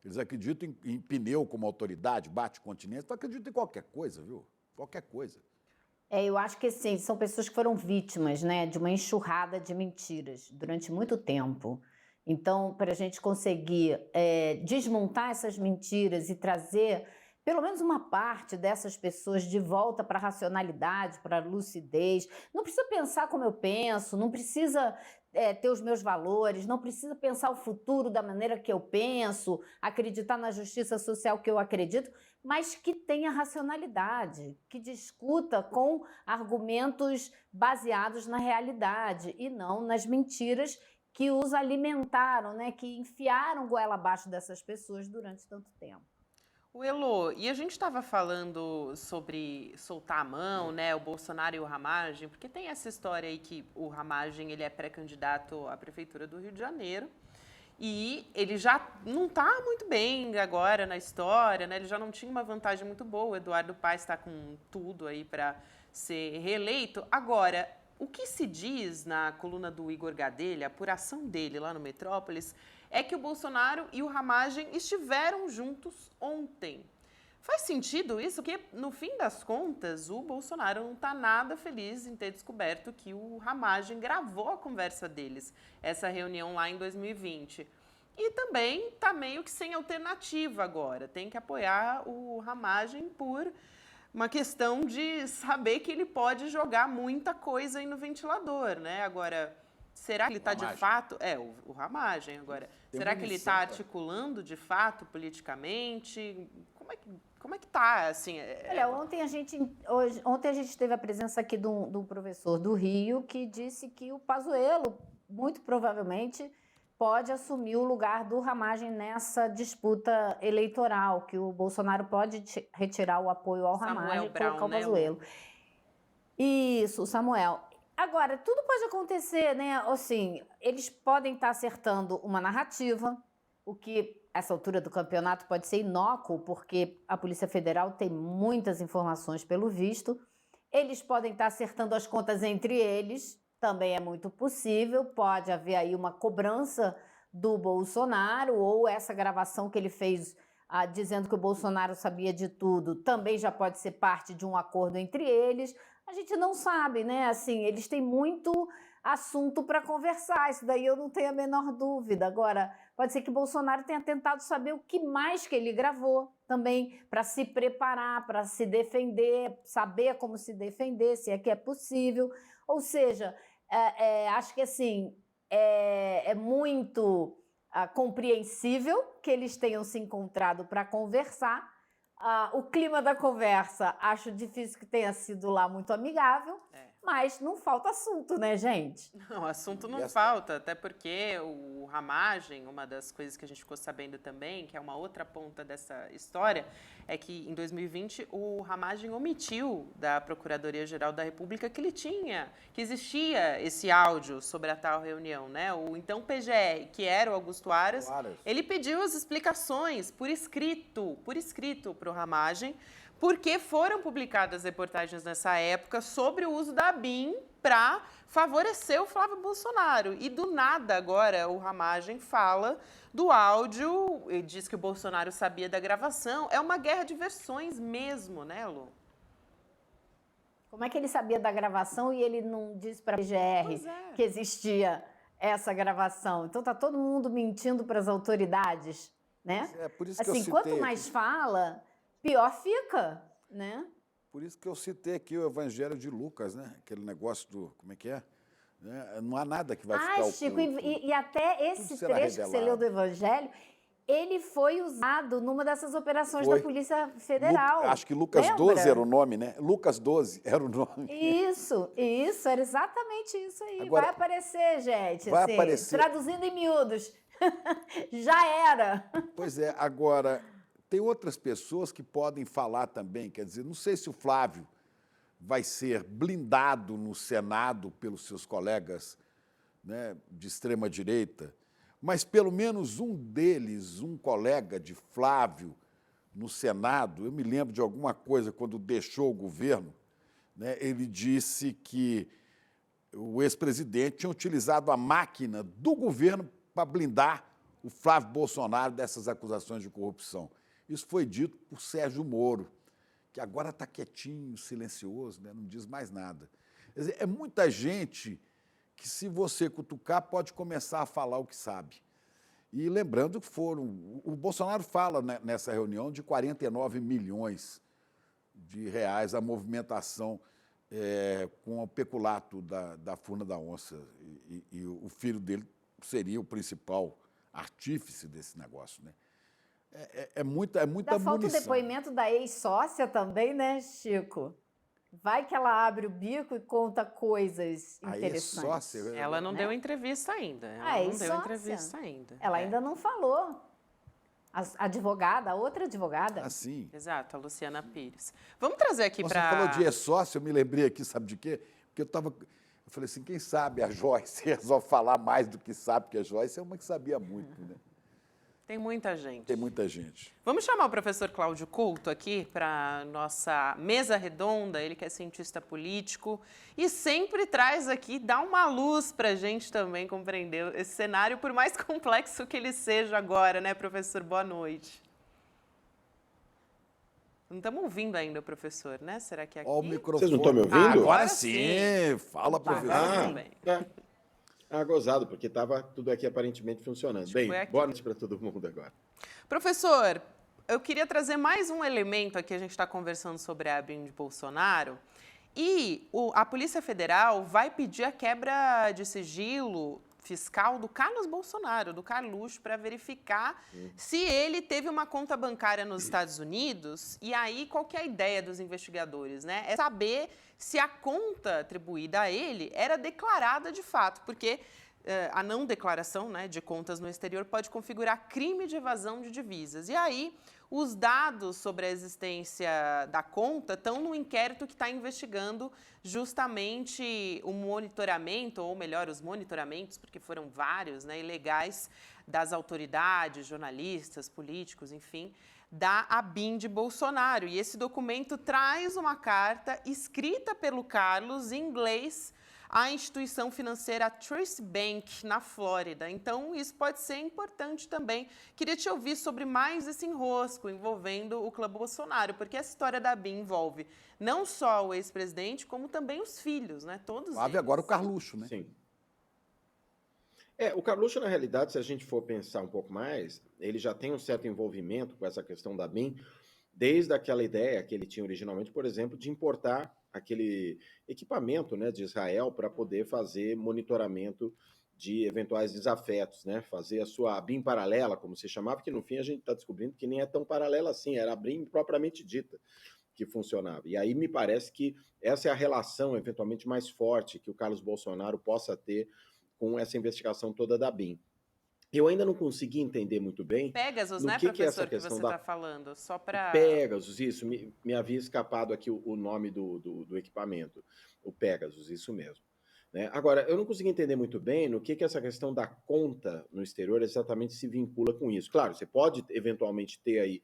eles acreditam em pneu como autoridade, bate continência, então acreditam em qualquer coisa, viu? Qualquer coisa. Eu acho que sim, são pessoas que foram vítimas, né, de uma enxurrada de mentiras durante muito tempo. Então, para a gente conseguir desmontar essas mentiras e trazer pelo menos uma parte dessas pessoas de volta para a racionalidade, para a lucidez. Não precisa pensar como eu penso, não precisa ter os meus valores, não precisa pensar o futuro da maneira que eu penso, acreditar na justiça social que eu acredito, mas que tenha racionalidade, que discuta com argumentos baseados na realidade e não nas mentiras que os alimentaram, né, que enfiaram goela abaixo dessas pessoas durante tanto tempo. O Elô, e a gente estava falando sobre soltar a mão, né, o Bolsonaro e o Ramagem, porque tem essa história aí que o Ramagem, ele é pré-candidato à Prefeitura do Rio de Janeiro, e ele já não está muito bem agora na história, né, ele já não tinha uma vantagem muito boa, o Eduardo Paes está com tudo aí para ser reeleito. Agora, o que se diz na coluna do Igor Gadelha, a apuração dele lá no Metrópolis, é que o Bolsonaro e o Ramagem estiveram juntos ontem. Faz sentido isso? Porque, no fim das contas, o Bolsonaro não está nada feliz em ter descoberto que o Ramagem gravou a conversa deles, essa reunião lá em 2020. E também está meio que sem alternativa agora. Tem que apoiar o Ramagem por uma questão de saber que ele pode jogar muita coisa aí no ventilador, né? Agora, Será que ele está de Ramagem. fato... o Ramagem agora. Tem Será que ele munição, está cara. articulando de fato politicamente? Como é que tá, assim? Olha, ontem a gente teve a presença aqui de um professor do Rio que disse que o Pazuello, muito provavelmente, pode assumir o lugar do Ramagem nessa disputa eleitoral, que o Bolsonaro pode retirar o apoio ao Samuel Ramagem e Brown, colocar o né, Pazuello. Isso, Samuel. Agora, tudo pode acontecer, né? Assim, eles podem estar acertando uma narrativa, o que, essa altura do campeonato, pode ser inócuo, porque a Polícia Federal tem muitas informações pelo visto. Eles podem estar acertando as contas entre eles, também é muito possível. Pode haver aí uma cobrança do Bolsonaro, ou essa gravação que ele fez dizendo que o Bolsonaro sabia de tudo, também já pode ser parte de um acordo entre eles. A gente não sabe, né? Assim, eles têm muito assunto para conversar, isso daí eu não tenho a menor dúvida. Agora, pode ser que o Bolsonaro tenha tentado saber o que mais que ele gravou também, para se preparar, para se defender, saber como se defender, se é que é possível. Ou seja, acho que assim, é muito compreensível que eles tenham se encontrado para conversar. O clima da conversa, acho difícil que tenha sido lá muito amigável, mas não falta assunto, né, gente? Não, assunto não falta, até porque o Ramagem, uma das coisas que a gente ficou sabendo também, que é uma outra ponta dessa história, é que em 2020 o Ramagem omitiu da Procuradoria-Geral da República que existia esse áudio sobre a tal reunião, né? O então PGR, que era o Augusto Aras, ele pediu as explicações por escrito para o Ramagem, porque foram publicadas reportagens nessa época sobre o uso da ABIN para favorecer o Flávio Bolsonaro. E do nada agora o Ramagem fala do áudio e diz que o Bolsonaro sabia da gravação. É uma guerra de versões mesmo, né, Lu? Como é que ele sabia da gravação e ele não disse para a PGR que existia essa gravação? Então tá todo mundo mentindo para as autoridades, né? É por isso que assim, eu citei quanto mais fala, pior fica, né? Por isso que eu citei aqui o Evangelho de Lucas, né? Aquele negócio do... Como é que é? Não há nada que vai ficar Chico, oculto. e até esse será trecho que você revelado. leu do Evangelho, ele foi usado numa dessas operações da Polícia Federal. Acho que Lucas Lembra? 12 era o nome, né? Lucas 12 era o nome. Isso, era exatamente isso aí. Agora, vai aparecer, gente. vai assim, aparecer. Traduzindo em miúdos. Já era. Pois é, agora, tem outras pessoas que podem falar também, quer dizer, não sei se o Flávio vai ser blindado no Senado pelos seus colegas, né, de extrema-direita, mas pelo menos um deles, um colega de Flávio no Senado, eu me lembro de alguma coisa quando deixou o governo, né, ele disse que o ex-presidente tinha utilizado a máquina do governo para blindar o Flávio Bolsonaro dessas acusações de corrupção. Isso foi dito por Sérgio Moro, que agora está quietinho, silencioso, né? Não diz mais nada. Quer dizer, é muita gente que, se você cutucar, pode começar a falar o que sabe. E lembrando que o Bolsonaro fala nessa reunião de 49 milhões de reais a movimentação com o peculato da Furna da Onça. E o filho dele seria o principal artífice desse negócio, né? É muita munição. Falta o depoimento da ex-sócia também, né, Chico? Vai que ela abre o bico e conta coisas interessantes. Ex-sócia? Ela não deu entrevista ainda. Ela ainda não falou. A advogada, a outra advogada. Ah, sim. Exato, a Luciana Pires. Vamos trazer aqui para... Você falou de ex-sócia, eu me lembrei aqui, sabe de quê? Porque eu falei assim, quem sabe a Joyce resolve falar mais do que sabe, porque a Joyce é uma que sabia muito, né? Tem muita gente. Tem muita gente. Vamos chamar o professor Cláudio Couto aqui para nossa mesa redonda, ele que é cientista político e sempre traz aqui, dá uma luz para a gente também compreender esse cenário, por mais complexo que ele seja agora, né, professor? Boa noite. Não estamos ouvindo ainda o professor, né? Será que é aqui? Ó, o microfone. Vocês não estão me ouvindo? Agora sim. Fala, professor. Gozado, porque estava tudo aqui aparentemente funcionando. Bem, boa noite para todo mundo agora. Professor, eu queria trazer mais um elemento aqui, a gente está conversando sobre a ABIN de Bolsonaro, E a Polícia Federal vai pedir a quebra de sigilo fiscal do Carlos Bolsonaro, do Carluxo, para verificar se ele teve uma conta bancária nos Estados Unidos. E aí, qual que é a ideia dos investigadores, né? É saber se a conta atribuída a ele era declarada de fato, porque a não declaração, né, de contas no exterior pode configurar crime de evasão de divisas. E aí, os dados sobre a existência da conta estão no inquérito que está investigando justamente o monitoramento, ou melhor, os monitoramentos, porque foram vários, né, ilegais, das autoridades, jornalistas, políticos, enfim, da ABIN de Bolsonaro. E esse documento traz uma carta escrita pelo Carlos em inglês à instituição financeira Truist Bank, na Flórida. Então, isso pode ser importante também. Queria te ouvir sobre mais esse enrosco envolvendo o clã Bolsonaro, porque essa história da ABIN envolve não só o ex-presidente, como também os filhos, né? Todos eles. Agora o Carluxo, né? Sim. O Carluxo, na realidade, se a gente for pensar um pouco mais, ele já tem um certo envolvimento com essa questão da ABIN, desde aquela ideia que ele tinha originalmente, por exemplo, de importar aquele equipamento, né, de Israel para poder fazer monitoramento de eventuais desafetos, né, fazer a sua ABIN paralela, como se chamava, que no fim a gente está descobrindo que nem é tão paralela assim, era a ABIN propriamente dita que funcionava. E aí me parece que essa é a relação eventualmente mais forte que o Carlos Bolsonaro possa ter com essa investigação toda da ABIN. Eu ainda não consegui entender muito bem... Pegasus, né, professor, que você está falando? Só para... Pegasus, isso. Me havia escapado aqui o nome do equipamento. O Pegasus, isso mesmo. Né? Agora, eu não consegui entender muito bem no que essa questão da conta no exterior exatamente se vincula com isso. Claro, você pode eventualmente ter aí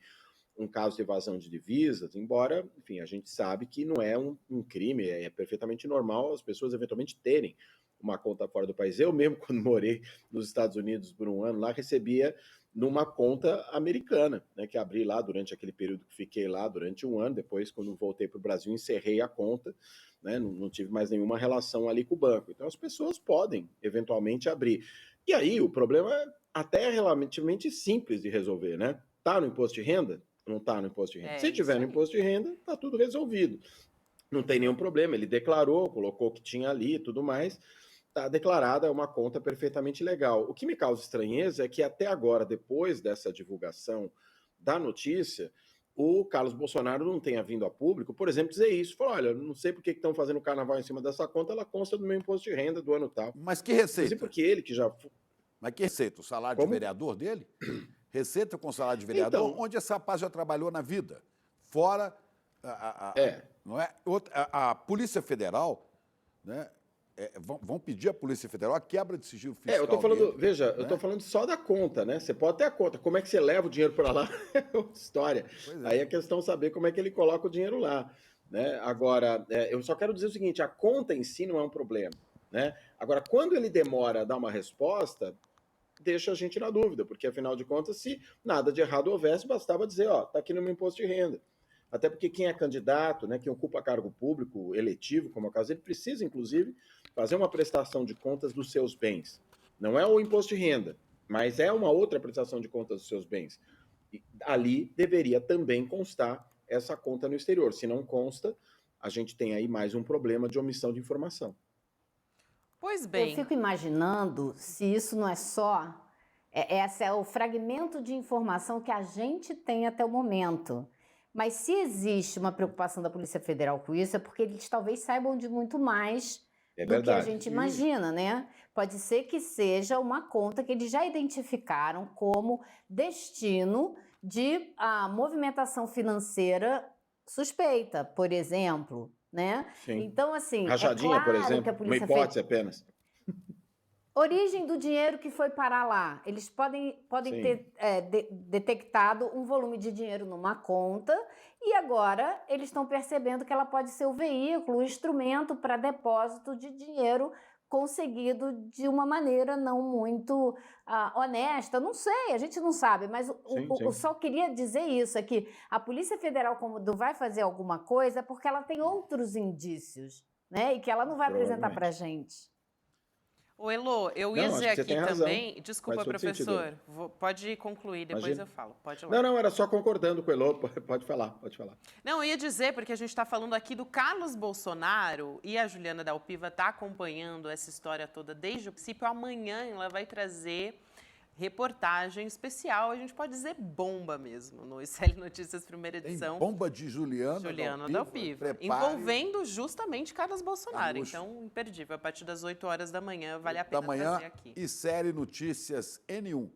um caso de evasão de divisas, embora, enfim, a gente sabe que não é um crime, é perfeitamente normal as pessoas eventualmente terem uma conta fora do país. Eu mesmo, quando morei nos Estados Unidos por um ano, lá recebia numa conta americana, né, que abri lá durante aquele período que fiquei lá durante um ano. Depois, quando voltei para o Brasil, encerrei a conta, né, não tive mais nenhuma relação ali com o banco. Então, as pessoas podem, eventualmente, abrir. E aí, o problema é até relativamente simples de resolver, né? Tá no imposto de renda? Não tá no imposto de renda. Se tiver no imposto de renda, tá tudo resolvido. Não tem nenhum problema. Ele declarou, colocou o que tinha ali e tudo mais. Está declarada uma conta perfeitamente legal. O que me causa estranheza é que até agora, depois dessa divulgação da notícia, o Carlos Bolsonaro não tenha vindo a público, por exemplo, dizer isso. Falou, olha, não sei por que estão fazendo carnaval em cima dessa conta, ela consta do meu imposto de renda do ano tal. Mas que receita? Porque ele que já... Mas que receita? O salário de vereador dele? Receita com salário de vereador? Então, onde esse rapaz já trabalhou na vida? Fora... Não é? A Polícia Federal, né? Vão pedir à Polícia Federal a quebra de sigilo fiscal. Eu tô falando, dele, veja, né? eu tô falando só da conta, né? Você pode ter a conta. Como é que você leva o dinheiro para lá? É outra história. Aí é questão saber como é que ele coloca o dinheiro lá, né? Agora, eu só quero dizer o seguinte, a conta em si não é um problema, né? Agora, quando ele demora a dar uma resposta, deixa a gente na dúvida, porque afinal de contas, se nada de errado houvesse, bastava dizer, ó, tá aqui no meu imposto de renda. Até porque quem é candidato, né, quem ocupa cargo público eletivo, como é o caso, ele precisa, inclusive, fazer uma prestação de contas dos seus bens. Não é o imposto de renda, mas é uma outra prestação de contas dos seus bens. E ali deveria também constar essa conta no exterior. Se não consta, a gente tem aí mais um problema de omissão de informação. Pois bem. Eu fico imaginando se isso não é só... Esse é o fragmento de informação que a gente tem até o momento. Mas se existe uma preocupação da Polícia Federal com isso, é porque eles talvez saibam de muito mais do que a gente imagina, né? Pode ser que seja uma conta que eles já identificaram como destino de movimentação financeira suspeita, por exemplo, né? Sim. Então, assim, rachadinha, claro, por exemplo, que a polícia uma hipótese apenas. Origem do dinheiro que foi parar lá. Eles podem ter detectado um volume de dinheiro numa conta e agora eles estão percebendo que ela pode ser o veículo, o instrumento para depósito de dinheiro conseguido de uma maneira não muito honesta. Não sei, a gente não sabe, mas eu só queria dizer isso, é que a Polícia Federal, quando vai fazer alguma coisa, é porque ela tem outros indícios, né? E que ela não vai apresentar para a gente. Ô, Elô, eu ia Não, dizer acho que você aqui tem razão. também. Desculpa, Faz todo professor. sentido. Pode concluir, depois Imagina. eu falo. Pode ir lá. Não, não, era só concordando com o Elô. Pode falar, pode falar. Não, eu ia dizer, porque a gente está falando aqui do Carlos Bolsonaro e a Juliana Dalpiva está acompanhando essa história toda desde o princípio. Amanhã ela vai trazer reportagem especial, a gente pode dizer bomba mesmo, no ICL Notícias, primeira edição. Tem bomba de Juliana Dalpiva, envolvendo justamente Carlos Bolsonaro. Então, imperdível, a partir das 8 horas da manhã, vale a pena trazer aqui. ICL Notícias N1.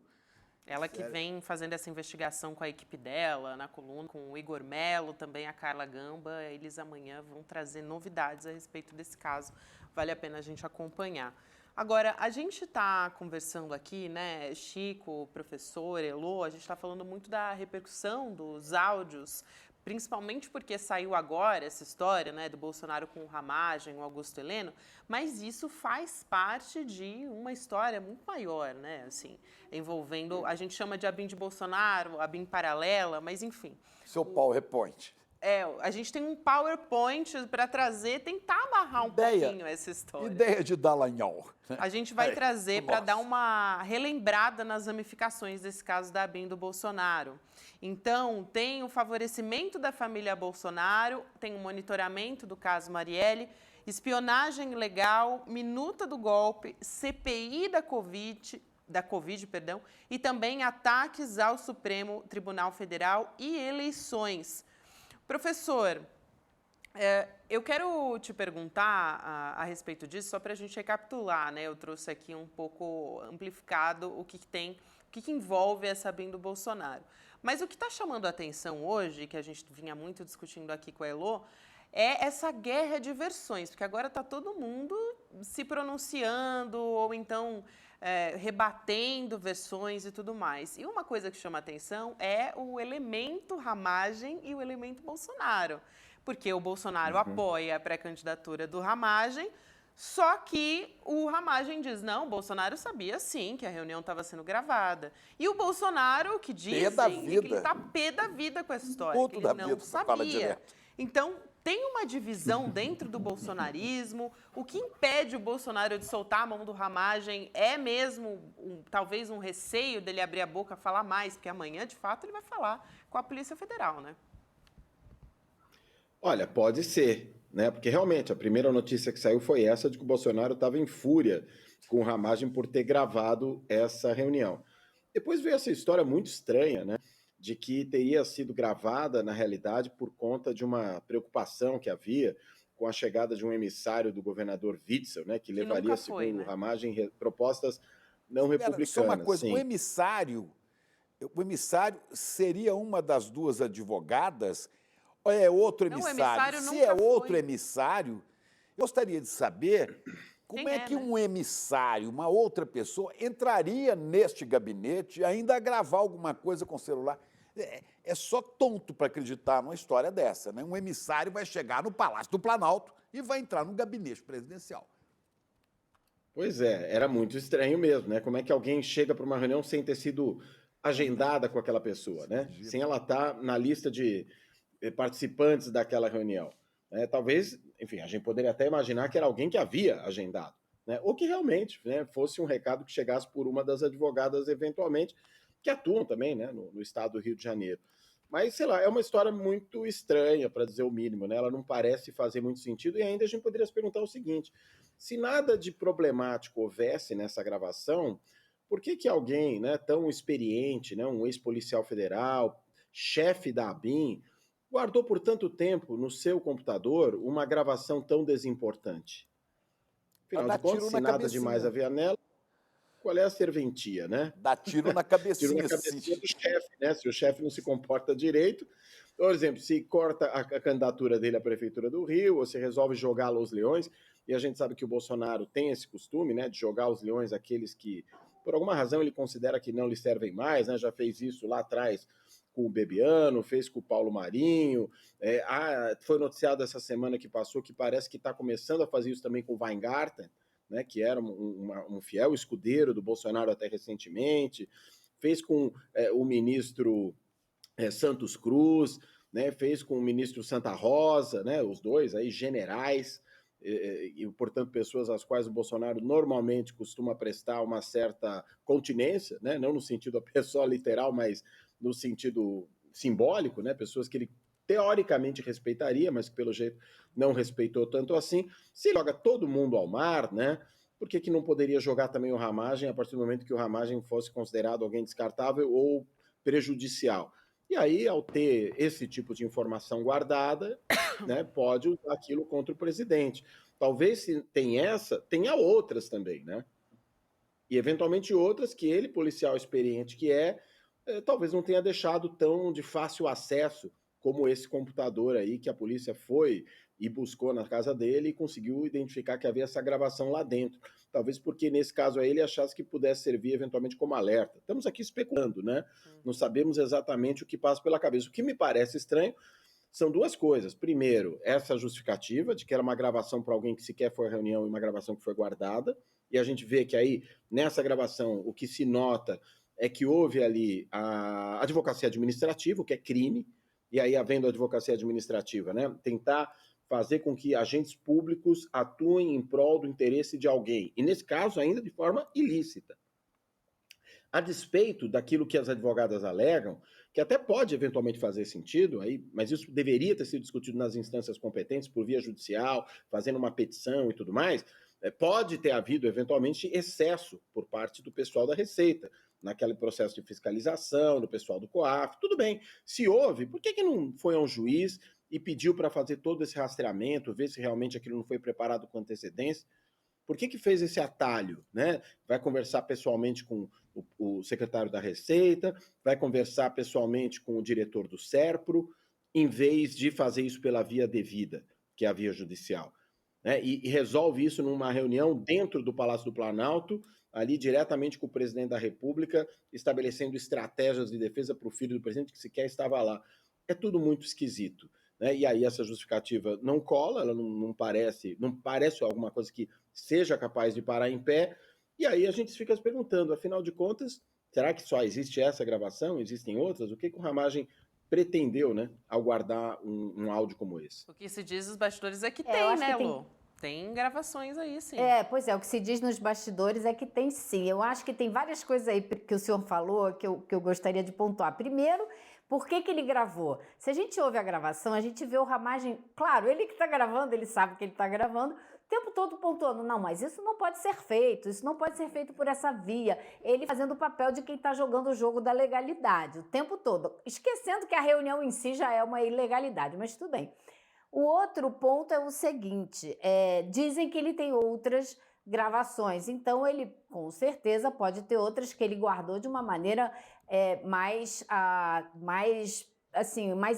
Ela que vem fazendo essa investigação com a equipe dela, na coluna, com o Igor Melo, também a Carla Gamba. Eles amanhã vão trazer novidades a respeito desse caso. Vale a pena a gente acompanhar. Agora, a gente está conversando aqui, né, Chico, professor, Elô, a gente está falando muito da repercussão dos áudios, principalmente porque saiu agora essa história, né, do Bolsonaro com o Ramagem, o Augusto Heleno, mas isso faz parte de uma história muito maior, né, assim, envolvendo, a gente chama de ABIN de Bolsonaro, ABIN paralela, mas enfim. Seu PowerPoint. A gente tem um PowerPoint para trazer, tentar amarrar pouquinho essa história. Ideia de Dallagnol. A gente vai trazer para dar uma relembrada nas ramificações desse caso da ABIN do Bolsonaro. Então, tem o favorecimento da família Bolsonaro, tem o monitoramento do caso Marielle, espionagem ilegal, minuta do golpe, CPI da Covid, e também ataques ao Supremo Tribunal Federal e eleições. Professor, eu quero te perguntar a respeito disso, só para a gente recapitular, né? Eu trouxe aqui um pouco amplificado o que envolve essa ABIN do Bolsonaro. Mas o que está chamando a atenção hoje, que a gente vinha muito discutindo aqui com a Elô, é essa guerra de versões, porque agora está todo mundo se pronunciando ou então rebatendo versões e tudo mais. E uma coisa que chama a atenção é o elemento Ramagem e o elemento Bolsonaro, porque o Bolsonaro apoia a pré-candidatura do Ramagem, só que o Ramagem diz, não, o Bolsonaro sabia sim que a reunião estava sendo gravada. E o Bolsonaro, que dizem que ele está pé da vida com essa história, que ele não sabia. Então, tem uma divisão dentro do bolsonarismo. O que impede o Bolsonaro de soltar a mão do Ramagem é mesmo, talvez, um receio dele abrir a boca, falar mais, porque amanhã, de fato, ele vai falar com a Polícia Federal, né? Olha, pode ser, né? Porque realmente a primeira notícia que saiu foi essa de que o Bolsonaro estava em fúria com o Ramagem por ter gravado essa reunião. Depois veio essa história muito estranha, né? De que teria sido gravada, na realidade, por conta de uma preocupação que havia com a chegada de um emissário do governador Witzel, né? Que levaria, segundo o Ramagem, propostas não republicanas. Só uma coisa, o emissário seria uma das duas advogadas ou é outro emissário? Se é outro emissário, eu gostaria de saber como é que um emissário, uma outra pessoa, entraria neste gabinete e ainda gravar alguma coisa com o celular. É só tonto para acreditar numa história dessa, né? Um emissário vai chegar no Palácio do Planalto e vai entrar no gabinete presidencial. Pois é, era muito estranho mesmo, né? Como é que alguém chega para uma reunião sem ter sido agendada com aquela pessoa, né? Sem ela estar na lista de participantes daquela reunião. Talvez, enfim, a gente poderia até imaginar que era alguém que havia agendado, né? Ou que realmente, né, fosse um recado que chegasse por uma das advogadas, eventualmente, que atuam também, né, no estado do Rio de Janeiro. Mas, sei lá, é uma história muito estranha, para dizer o mínimo, né? Ela não parece fazer muito sentido, e ainda a gente poderia se perguntar o seguinte: se nada de problemático houvesse nessa gravação, por que alguém, né, tão experiente, né, um ex-policial federal, chefe da ABIN, guardou por tanto tempo no seu computador uma gravação tão desimportante? Afinal de contas, se nada demais havia nela, qual é a serventia, né? Dá tiro na cabecinha. Tiro na cabecinha do chefe, né? Se o chefe não se comporta direito, por exemplo, se corta a candidatura dele à Prefeitura do Rio, ou se resolve jogá-lo aos leões, e a gente sabe que o Bolsonaro tem esse costume, né, de jogar aos leões aqueles que, por alguma razão, ele considera que não lhe servem mais, né? Já fez isso lá atrás com o Bebiano, fez com o Paulo Marinho, foi noticiado essa semana que passou que parece que está começando a fazer isso também com o Weingarten, né, que era um fiel escudeiro do Bolsonaro até recentemente, fez com o ministro Santos Cruz, né, fez com o ministro Santa Rosa, né, os dois aí generais, e, portanto, pessoas às quais o Bolsonaro normalmente costuma prestar uma certa continência, né? Não no sentido da pessoa literal, mas no sentido simbólico, né? Pessoas que ele teoricamente respeitaria, mas que pelo jeito não respeitou tanto assim. Se joga todo mundo ao mar, né? Por que não poderia jogar também o Ramagem a partir do momento que o Ramagem fosse considerado alguém descartável ou prejudicial? E aí, ao ter esse tipo de informação guardada, né, pode usar aquilo contra o presidente. Talvez, se tem essa, tenha outras também, né? E, eventualmente, outras que ele, policial experiente que talvez não tenha deixado tão de fácil acesso como esse computador aí que a polícia foi e buscou na casa dele e conseguiu identificar que havia essa gravação lá dentro. Talvez porque, nesse caso aí, ele achasse que pudesse servir eventualmente como alerta. Estamos aqui especulando, né? Não sabemos exatamente o que passa pela cabeça. O que me parece estranho são duas coisas. Primeiro, essa justificativa de que era uma gravação para alguém que sequer foi à reunião e uma gravação que foi guardada. E a gente vê que aí, nessa gravação, o que se nota é que houve ali a advocacia administrativa, o que é crime. E aí, havendo advocacia administrativa, né? Tentar fazer com que agentes públicos atuem em prol do interesse de alguém. E, nesse caso, ainda de forma ilícita. A despeito daquilo que as advogadas alegam, que até pode eventualmente fazer sentido, aí, mas isso deveria ter sido discutido nas instâncias competentes, por via judicial, fazendo uma petição e tudo mais, pode ter havido, eventualmente, excesso por parte do pessoal da Receita, naquele processo de fiscalização, do pessoal do COAF, tudo bem. Se houve, por que não foi a um juiz e pediu para fazer todo esse rastreamento, ver se realmente aquilo não foi preparado com antecedência? Por que fez esse atalho, né? Vai conversar pessoalmente com o secretário da Receita, vai conversar pessoalmente com o diretor do SERPRO, em vez de fazer isso pela via devida, que é a via judicial, né? E resolve isso numa reunião dentro do Palácio do Planalto, ali diretamente com o presidente da República, estabelecendo estratégias de defesa para o filho do presidente que sequer estava lá. É tudo muito esquisito, né? E aí essa justificativa não cola, ela não parece alguma coisa que seja capaz de parar em pé, e aí a gente fica se perguntando, afinal de contas, será que só existe essa gravação? Existem outras? O que o Ramagem pretendeu, né, ao guardar um áudio como esse? O que se diz nos bastidores é que tem, né, Lu? Tem gravações aí, sim. Pois é, o que se diz nos bastidores é que tem sim. Eu acho que tem várias coisas aí que o senhor falou que eu gostaria de pontuar. Primeiro, por que ele gravou? Se a gente ouve a gravação, a gente vê o Ramagem... Claro, ele que está gravando, ele sabe que ele está gravando, o tempo todo pontuando, não, mas isso não pode ser feito, isso não pode ser feito por essa via. Ele fazendo o papel de quem está jogando o jogo da legalidade o tempo todo, esquecendo que a reunião em si já é uma ilegalidade, mas tudo bem. O outro ponto é o seguinte, dizem que ele tem outras gravações, então ele com certeza pode ter outras que ele guardou de uma maneira mais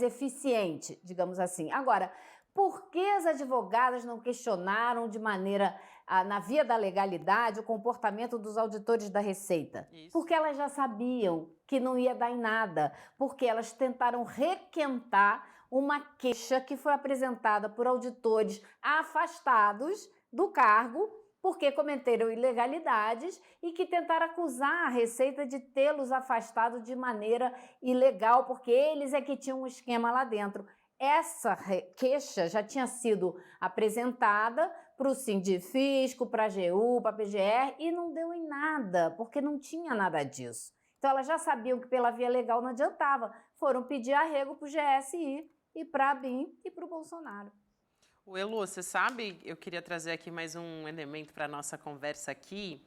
eficiente, digamos assim. Agora, por que as advogadas não questionaram de maneira, na via da legalidade, o comportamento dos auditores da Receita? Isso. Porque elas já sabiam que não ia dar em nada, porque elas tentaram requentar uma queixa que foi apresentada por auditores afastados do cargo, porque cometeram ilegalidades e que tentaram acusar a Receita de tê-los afastado de maneira ilegal, porque eles é que tinham um esquema lá dentro. Essa queixa já tinha sido apresentada para o Sindifisco, para a AGU, para a PGR e não deu em nada, porque não tinha nada disso. Então elas já sabiam que pela via legal não adiantava. Foram pedir arrego para o GSI e para a ABIN e para o Bolsonaro. O Elu, você sabe, eu queria trazer aqui mais um elemento para a nossa conversa aqui,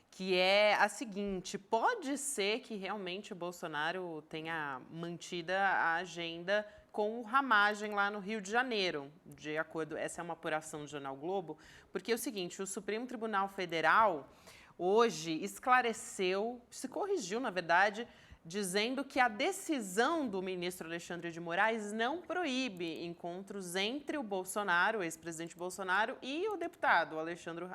que é a seguinte, pode ser que realmente o Bolsonaro tenha mantido a agenda com o Ramagem lá no Rio de Janeiro, de acordo, essa é uma apuração do Jornal Globo, porque é o seguinte, o Supremo Tribunal Federal hoje esclareceu, se corrigiu, na verdade, dizendo que a decisão do ministro Alexandre de Moraes não proíbe encontros entre o Bolsonaro, o ex-presidente Bolsonaro, e o deputado,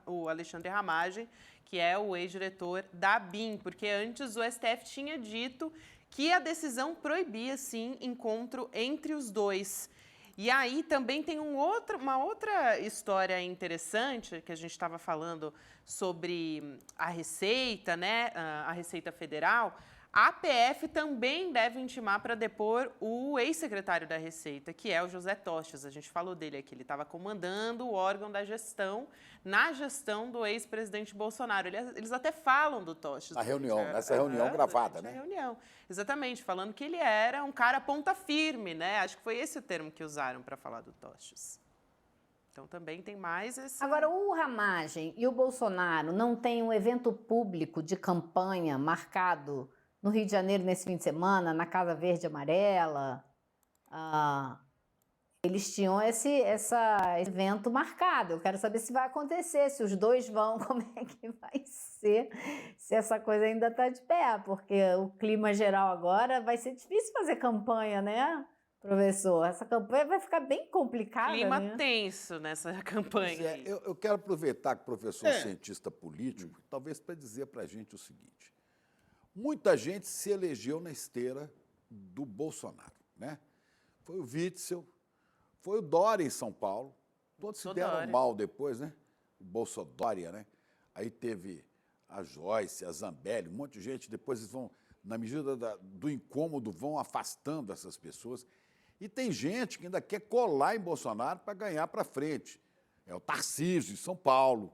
o Alexandre Ramagem, que é o ex-diretor da ABIN, porque antes o STF tinha dito que a decisão proibia, sim, encontro entre os dois. E aí também tem uma outra história interessante, que a gente estava falando sobre a Receita, né, a Receita Federal. A PF também deve intimar para depor o ex-secretário da Receita, que é o José Tostes. A gente falou dele aqui, ele estava comandando o órgão da gestão, na gestão do ex-presidente Bolsonaro. Eles até falam do Tostes. Na reunião, nessa reunião gravada, né? Reunião, exatamente, falando que ele era um cara ponta firme, né? Acho que foi esse o termo que usaram para falar do Tostes. Então também tem mais esse... Agora, o Ramagem e o Bolsonaro não têm um evento público de campanha marcado no Rio de Janeiro nesse fim de semana, na Casa Verde e Amarela? Eles tinham esse evento marcado. Eu quero saber se vai acontecer, se os dois vão, como é que vai ser, se essa coisa ainda está de pé, porque o clima geral agora vai ser difícil fazer campanha, né, professor? Essa campanha vai ficar bem complicada, clima né? tenso nessa campanha. Eu quero aproveitar que o professor é cientista político, talvez para dizer para a gente o seguinte. Muita gente se elegeu na esteira do Bolsonaro, né? Foi o Witzel, foi o Dória em São Paulo, todos se deram mal depois, né? O Bolsodória, né? Aí teve a Joyce, a Zambelli, um monte de gente, depois eles vão, na medida do incômodo, vão afastando essas pessoas. E tem gente que ainda quer colar em Bolsonaro para ganhar para frente. É o Tarcísio, em São Paulo,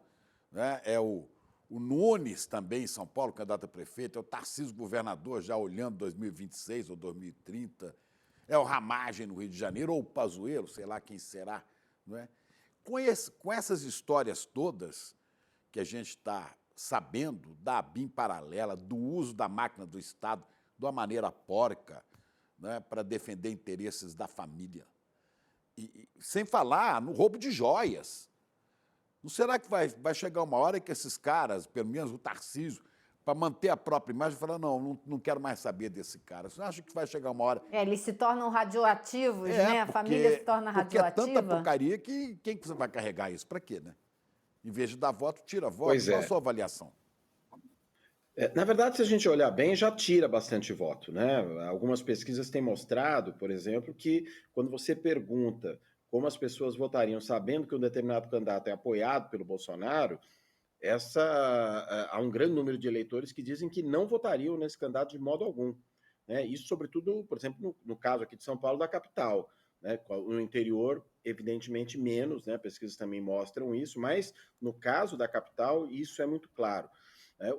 né? É o Nunes, também em São Paulo, candidato a prefeito, é o Tarcísio governador, já olhando 2026 ou 2030, é o Ramagem no Rio de Janeiro, ou o Pazuello, sei lá quem será. Não é? Com essas histórias todas que a gente está sabendo da ABIN paralela, do uso da máquina do Estado de uma maneira porca, né, para defender interesses da família, e sem falar no roubo de joias. Não será que vai chegar uma hora que esses caras, pelo menos o Tarcísio, para manter a própria imagem, falar, não quero mais saber desse cara. Você acha que vai chegar uma hora... Eles se tornam radioativos, né? A família se torna radioativa. Porque é tanta porcaria que quem que você vai carregar isso? Para quê, né? Em vez de dar voto, tira voto. Pois é. Qual a sua avaliação? Na verdade, se a gente olhar bem, já tira bastante voto, né? Algumas pesquisas têm mostrado, por exemplo, que quando você pergunta como as pessoas votariam sabendo que um determinado candidato é apoiado pelo Bolsonaro, há um grande número de eleitores que dizem que não votariam nesse candidato de modo algum, né? Isso, sobretudo, por exemplo, no caso aqui de São Paulo, da capital, né? No interior, evidentemente, menos, né? Pesquisas também mostram isso, mas no caso da capital, isso é muito claro.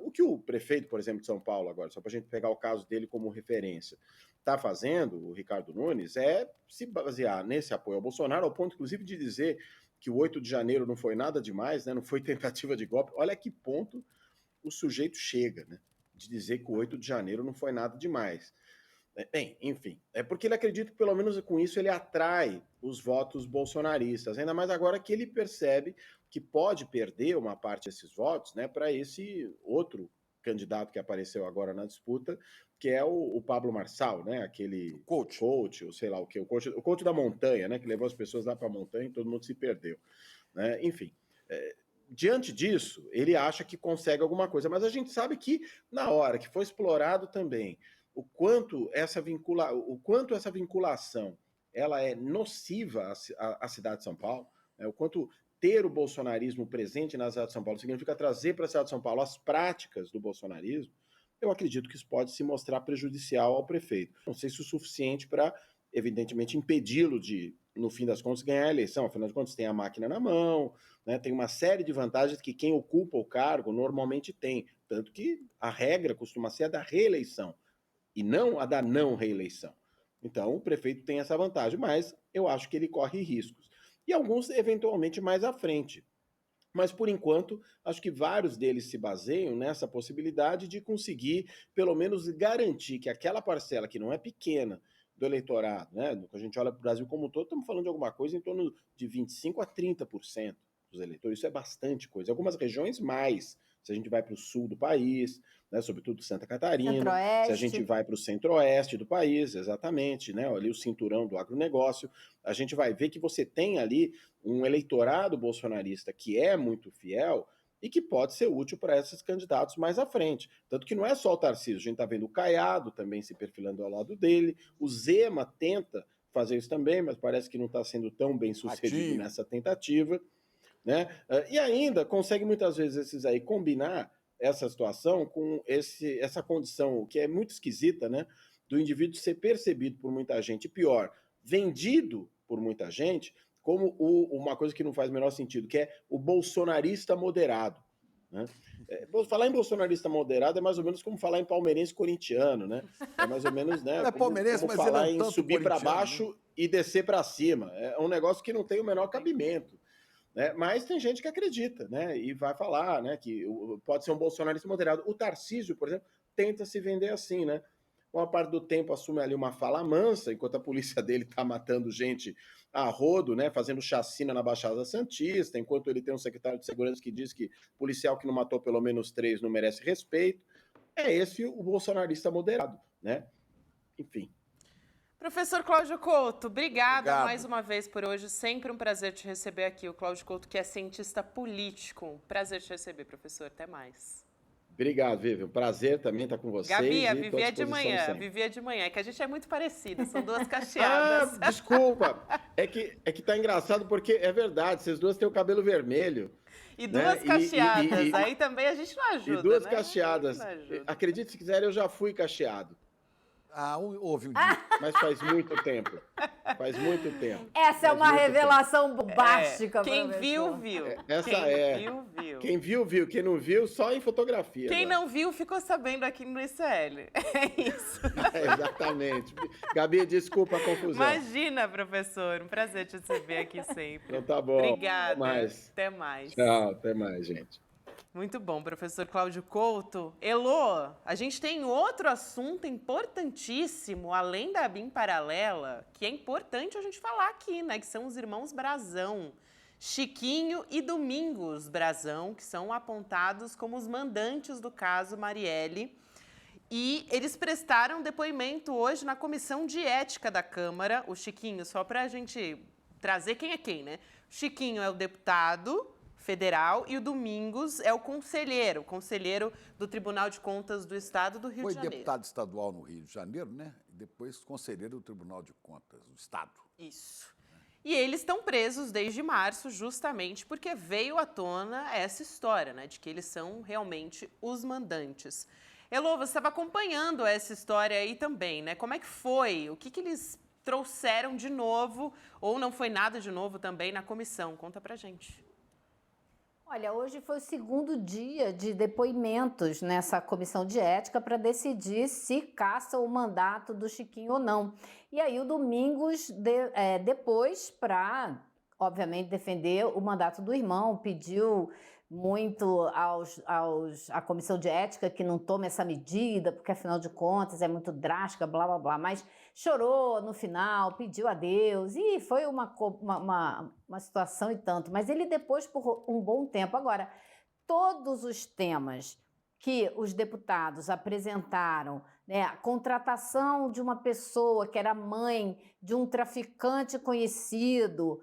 O que o prefeito, por exemplo, de São Paulo, agora, só para a gente pegar o caso dele como referência, está fazendo, o Ricardo Nunes, é se basear nesse apoio ao Bolsonaro, ao ponto, inclusive, de dizer que o 8 de janeiro não foi nada demais, né? Não foi tentativa de golpe. Olha a que ponto o sujeito chega, né? De dizer que o 8 de janeiro não foi nada demais. Bem, enfim, é porque ele acredita que, pelo menos com isso, ele atrai os votos bolsonaristas, ainda mais agora que ele percebe que pode perder uma parte desses votos, né, para esse outro candidato que apareceu agora na disputa, que é o Pablo Marçal, né, aquele coach, ou sei lá o que, o coach da montanha, né, que levou as pessoas lá para a montanha e todo mundo se perdeu, né? Enfim, diante disso, ele acha que consegue alguma coisa, mas a gente sabe que na hora que foi explorado também o quanto essa vinculação ela é nociva à cidade de São Paulo, né, o quanto ter o bolsonarismo presente na cidade de São Paulo significa trazer para a cidade de São Paulo as práticas do bolsonarismo, eu acredito que isso pode se mostrar prejudicial ao prefeito. Não sei se o suficiente para, evidentemente, impedi-lo de, no fim das contas, ganhar a eleição. Afinal de contas, tem a máquina na mão, né, tem uma série de vantagens que quem ocupa o cargo normalmente tem. Tanto que a regra costuma ser a da reeleição e não a da não reeleição. Então, o prefeito tem essa vantagem, mas eu acho que ele corre riscos. E alguns, eventualmente, mais à frente. Mas, por enquanto, acho que vários deles se baseiam nessa possibilidade de conseguir, pelo menos, garantir que aquela parcela, que não é pequena, do eleitorado, né? Quando a gente olha para o Brasil como um todo, estamos falando de alguma coisa em torno de 25% a 30% dos eleitores. Isso é bastante coisa. Algumas regiões mais. Se a gente vai para o sul do país, né, sobretudo Santa Catarina, se a gente vai para o centro-oeste do país, exatamente, né, ali o cinturão do agronegócio, a gente vai ver que você tem ali um eleitorado bolsonarista que é muito fiel e que pode ser útil para esses candidatos mais à frente. Tanto que não é só o Tarcísio, a gente está vendo o Caiado também se perfilando ao lado dele, o Zema tenta fazer isso também, mas parece que não está sendo tão bem sucedido nessa tentativa, né? E ainda consegue muitas vezes esses aí combinar essa situação com essa condição que é muito esquisita, né, do indivíduo ser percebido por muita gente, e pior, vendido por muita gente, como uma coisa que não faz o menor sentido, que é o bolsonarista moderado. Né? Falar em bolsonarista moderado é mais ou menos como falar em palmeirense corintiano, né? É mais ou menos, né? É palmeirense, como mas falar ele é um em tanto subir para corintiano, baixo, né? E descer para cima. É um negócio que não tem o menor cabimento. Né? Mas tem gente que acredita, né? E vai falar, né? Que pode ser um bolsonarista moderado. O Tarcísio, por exemplo, tenta se vender assim, né? Uma parte do tempo assume ali uma fala mansa, enquanto a polícia dele está matando gente a rodo, né, fazendo chacina na Baixada Santista, enquanto ele tem um secretário de segurança que diz que policial que não matou pelo menos 3 não merece respeito. É esse o bolsonarista moderado, né? Enfim. Professor Cláudio Couto, obrigada mais uma vez por hoje. Sempre um prazer te receber aqui. O Cláudio Couto, que é cientista político. Prazer te receber, professor. Até mais. Obrigado, Vivian. Prazer também estar com vocês. Gabi, a Vivi é de manhã. Vivi é de manhã. É que a gente é muito parecida, são duas cacheadas. Desculpa. É que tá engraçado porque é verdade, vocês duas têm o cabelo vermelho. E duas cacheadas. Aí também a gente não ajuda. E duas né? cacheadas. Acredite se quiser, eu já fui cacheado. Houve um dia. Mas faz muito tempo. Faz muito tempo. Essa é uma revelação bombástica. Quem viu, viu. Quem viu, viu. Quem não viu, só em fotografia. Quem não viu, ficou sabendo aqui no ICL. É isso. Exatamente. Gabi, desculpa a confusão. Imagina, professor. Um prazer te receber aqui sempre. Então tá bom. Obrigada. Até mais. Até mais. Tchau, até mais, gente. Muito bom, professor Cláudio Couto. Elô, a gente tem outro assunto importantíssimo, além da ABIN paralela, que é importante a gente falar aqui, né? Que são os irmãos Brazão. Chiquinho e Domingos Brazão, que são apontados como os mandantes do caso Marielle. E eles prestaram depoimento hoje na Comissão de Ética da Câmara. O Chiquinho, só para a gente trazer quem é quem, né? O Chiquinho é o deputado federal e o Domingos é o conselheiro do Tribunal de Contas do Estado do Rio de Janeiro. Foi deputado estadual no Rio de Janeiro, né? E depois conselheiro do Tribunal de Contas do Estado. Isso. E eles estão presos desde março justamente porque veio à tona essa história, né? De que eles são realmente os mandantes. Elô, você estava acompanhando essa história aí também, né? Como é que foi? O que eles trouxeram de novo? Ou não foi nada de novo também na comissão? Conta pra gente. Olha, hoje foi o segundo dia de depoimentos nessa comissão de ética para decidir se caça o mandato do Chiquinho ou não. E aí o Domingos, depois, para, obviamente, defender o mandato do irmão, pediu muito à comissão de ética que não tome essa medida, porque, afinal de contas, é muito drástica, blá, blá, blá. Mas chorou no final, pediu a Deus, e foi uma situação e tanto. Mas ele depois, por um bom tempo. Agora, todos os temas que os deputados apresentaram, né, a contratação de uma pessoa que era mãe de um traficante conhecido,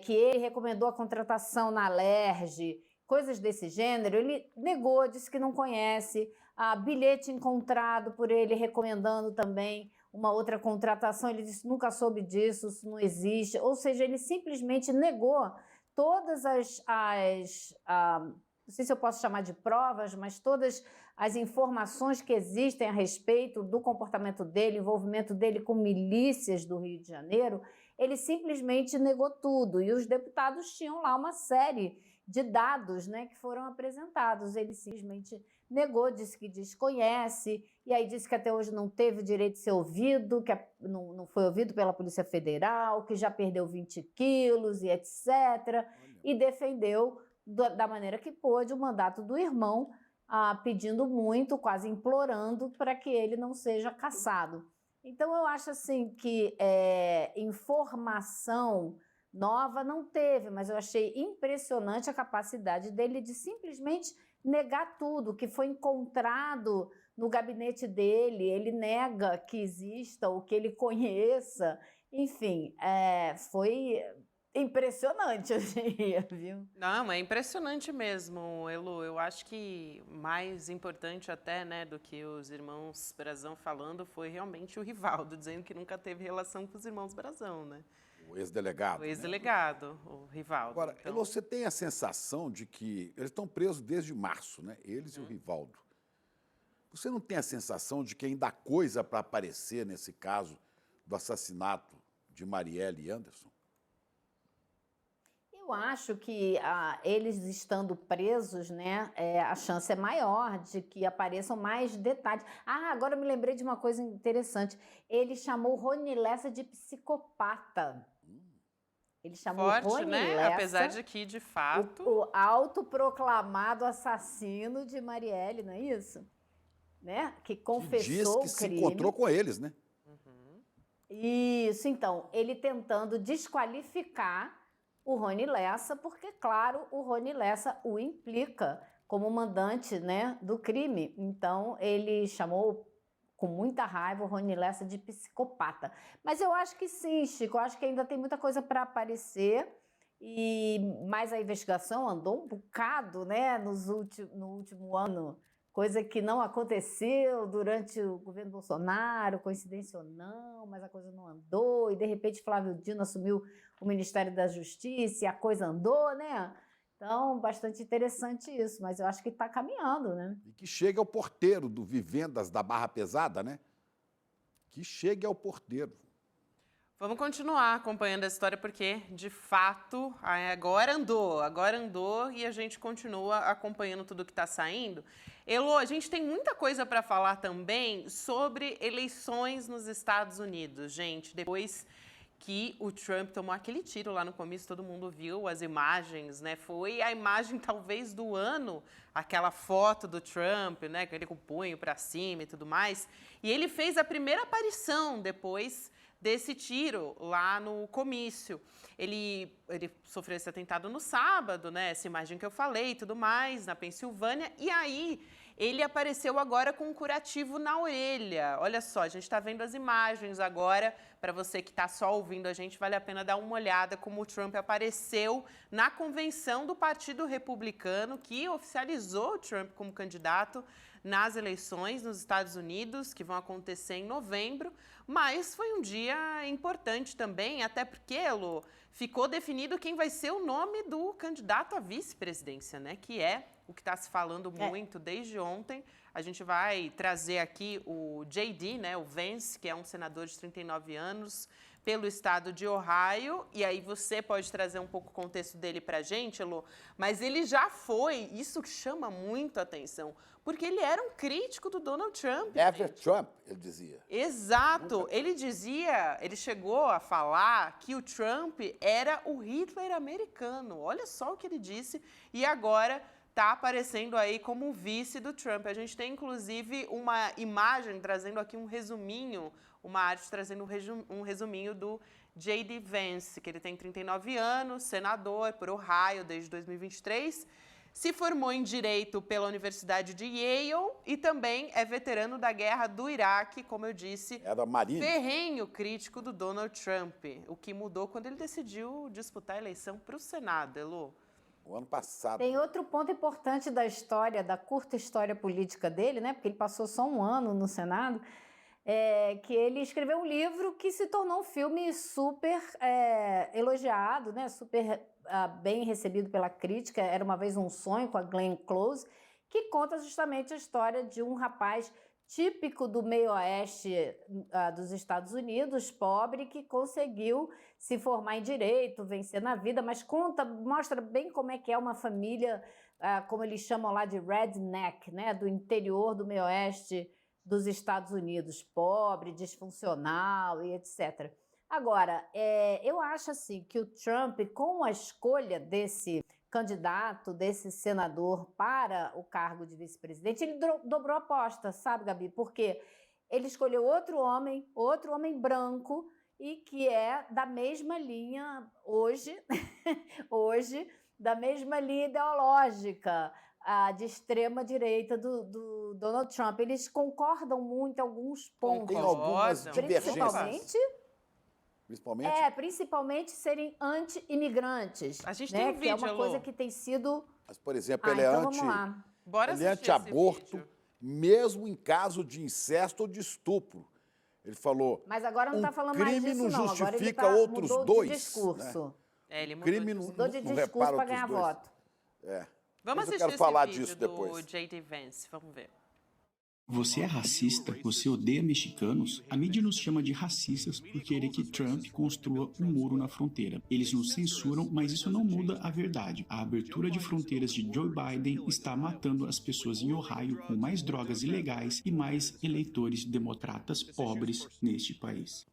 que ele recomendou a contratação na Alerj, coisas desse gênero, ele negou, disse que não conhece. Bilhete encontrado por ele recomendando também uma outra contratação, ele disse nunca soube disso, isso não existe. Ou seja, ele simplesmente negou todas não sei se eu posso chamar de provas, mas todas as informações que existem a respeito do comportamento dele, envolvimento dele com milícias do Rio de Janeiro, ele simplesmente negou tudo. E os deputados tinham lá uma série de dados, né, que foram apresentados. Ele simplesmente negou, disse que desconhece, e aí disse que até hoje não teve direito de ser ouvido, que não foi ouvido pela Polícia Federal, que já perdeu 20 quilos e etc. E defendeu da maneira que pôde o mandato do irmão, pedindo muito, quase implorando para que ele não seja cassado. Então eu acho assim que informação nova não teve, mas eu achei impressionante a capacidade dele de simplesmente negar tudo que foi encontrado no gabinete dele. Ele nega que exista ou que ele conheça. Enfim, foi impressionante, eu diria, viu? Não, é impressionante mesmo, Elô. Eu acho que mais importante até, né, do que os irmãos Brazão falando foi realmente o Rivaldo, dizendo que nunca teve relação com os irmãos Brazão, né? O ex-delegado. O ex-delegado, o Rivaldo. Agora, Então, você tem a sensação de que eles estão presos desde março, né? Eles e o Rivaldo. Você não tem a sensação de que ainda há coisa para aparecer nesse caso do assassinato de Marielle Anderson? Eu acho que eles estando presos, né, a chance é maior de que apareçam mais detalhes. Agora eu me lembrei de uma coisa interessante. Ele chamou Rony Lessa de psicopata. Ele chamou forte, Rony né? Lessa, Apesar de que, de fato... o autoproclamado assassino de Marielle, não é isso? Né? Que confessou diz que o crime. se encontrou com eles, né? Isso, então, ele tentando desqualificar o Rony Lessa, porque, claro, o Rony Lessa o implica como mandante, né, do crime. Então, ele chamou com muita raiva o Rony Lessa de psicopata. Mas eu acho que sim, Chico, eu acho que ainda tem muita coisa para aparecer, mas a investigação andou um bocado, né, no último ano, coisa que não aconteceu durante o governo Bolsonaro, coincidência ou não, mas a coisa não andou, e de repente Flávio Dino assumiu o Ministério da Justiça e a coisa andou, né? Então, bastante interessante isso, mas eu acho que está caminhando, né? E que chegue ao porteiro do Vivendas da Barra Pesada, né? Que chegue ao porteiro. Vamos continuar acompanhando a história, porque, de fato, agora andou e a gente continua acompanhando tudo que está saindo. Elô, a gente tem muita coisa para falar também sobre eleições nos Estados Unidos, gente. Depois que o Trump tomou aquele tiro lá no começo, todo mundo viu as imagens, né? Foi a imagem, talvez, do ano, aquela foto do Trump, né? Com ele com o punho para cima e tudo mais. E ele fez a primeira aparição depois desse tiro lá no comício. Ele sofreu esse atentado no sábado, né? Essa imagem que eu falei e tudo mais, na Pensilvânia. E aí, ele apareceu agora com um curativo na orelha. Olha só, a gente está vendo as imagens agora. Para você que está só ouvindo a gente, vale a pena dar uma olhada como o Trump apareceu na convenção do Partido Republicano, que oficializou o Trump como candidato nas eleições nos Estados Unidos, que vão acontecer em novembro. Mas foi um dia importante também, até porque, Lu, ficou definido quem vai ser o nome do candidato à vice-presidência, né? Que é o que está se falando muito desde ontem. A gente vai trazer aqui o J.D., né, o Vance, que é um senador de 39 anos, pelo estado de Ohio. E aí você pode trazer um pouco o contexto dele para a gente, Elô. Mas ele já foi, isso que chama muito a atenção, porque ele era um crítico do Donald Trump. Never Trump, ele dizia. Exato. Ele chegou a falar que o Trump era o Hitler americano. Olha só o que ele disse. E agora está aparecendo aí como vice do Trump. A gente tem, inclusive, uma imagem trazendo aqui um resuminho, uma arte trazendo um resuminho do J.D. Vance, que ele tem 39 anos, senador por Ohio desde 2023, se formou em Direito pela Universidade de Yale e também é veterano da Guerra do Iraque, como eu disse, Era marinho. ferrenho crítico do Donald Trump, o que mudou quando ele decidiu disputar a eleição para o Senado, Elô. O ano passado. Tem outro ponto importante da história, da curta história política dele, né? Porque ele passou só um ano no Senado, que ele escreveu um livro que se tornou um filme super elogiado, né? Super bem recebido pela crítica. Era uma vez um sonho, com a Glenn Close, que conta justamente a história de um rapaz típico do meio oeste dos Estados Unidos, pobre, que conseguiu se formar em direito, vencer na vida, mas mostra bem como é que é uma família, como eles chamam lá de redneck, né, do interior do meio oeste dos Estados Unidos, pobre, disfuncional e etc. Agora, eu acho assim que o Trump, com a escolha desse candidato, desse senador para o cargo de vice-presidente, ele dobrou a aposta, sabe, Gabi? Porque ele escolheu outro homem branco, e que é da mesma linha hoje, da mesma linha ideológica de extrema-direita do Donald Trump. Eles concordam muito em alguns pontos. Tem algumas divergências. Principalmente serem anti-imigrantes. A gente né? tem um vídeo, que é uma coisa que tem sido... Mas, por exemplo, ele é Bora ele é anti-aborto, mesmo em caso de incesto ou de estupro. Ele falou... Mas agora não está falando mais crime disso, não não. Agora ele justifica outros mudou dois, de discurso. né? Ele crime mudou de não discurso repara para outros ganhar dois. voto. Vamos Mas eu assistir quero esse falar vídeo disso do depois. J.D. Vance. Vamos ver. Você é racista? Você odeia mexicanos? A mídia nos chama de racistas por querer que Trump construa um muro na fronteira. Eles nos censuram, mas isso não muda a verdade. A abertura de fronteiras de Joe Biden está matando as pessoas em Ohio com mais drogas ilegais e mais eleitores democratas pobres neste país.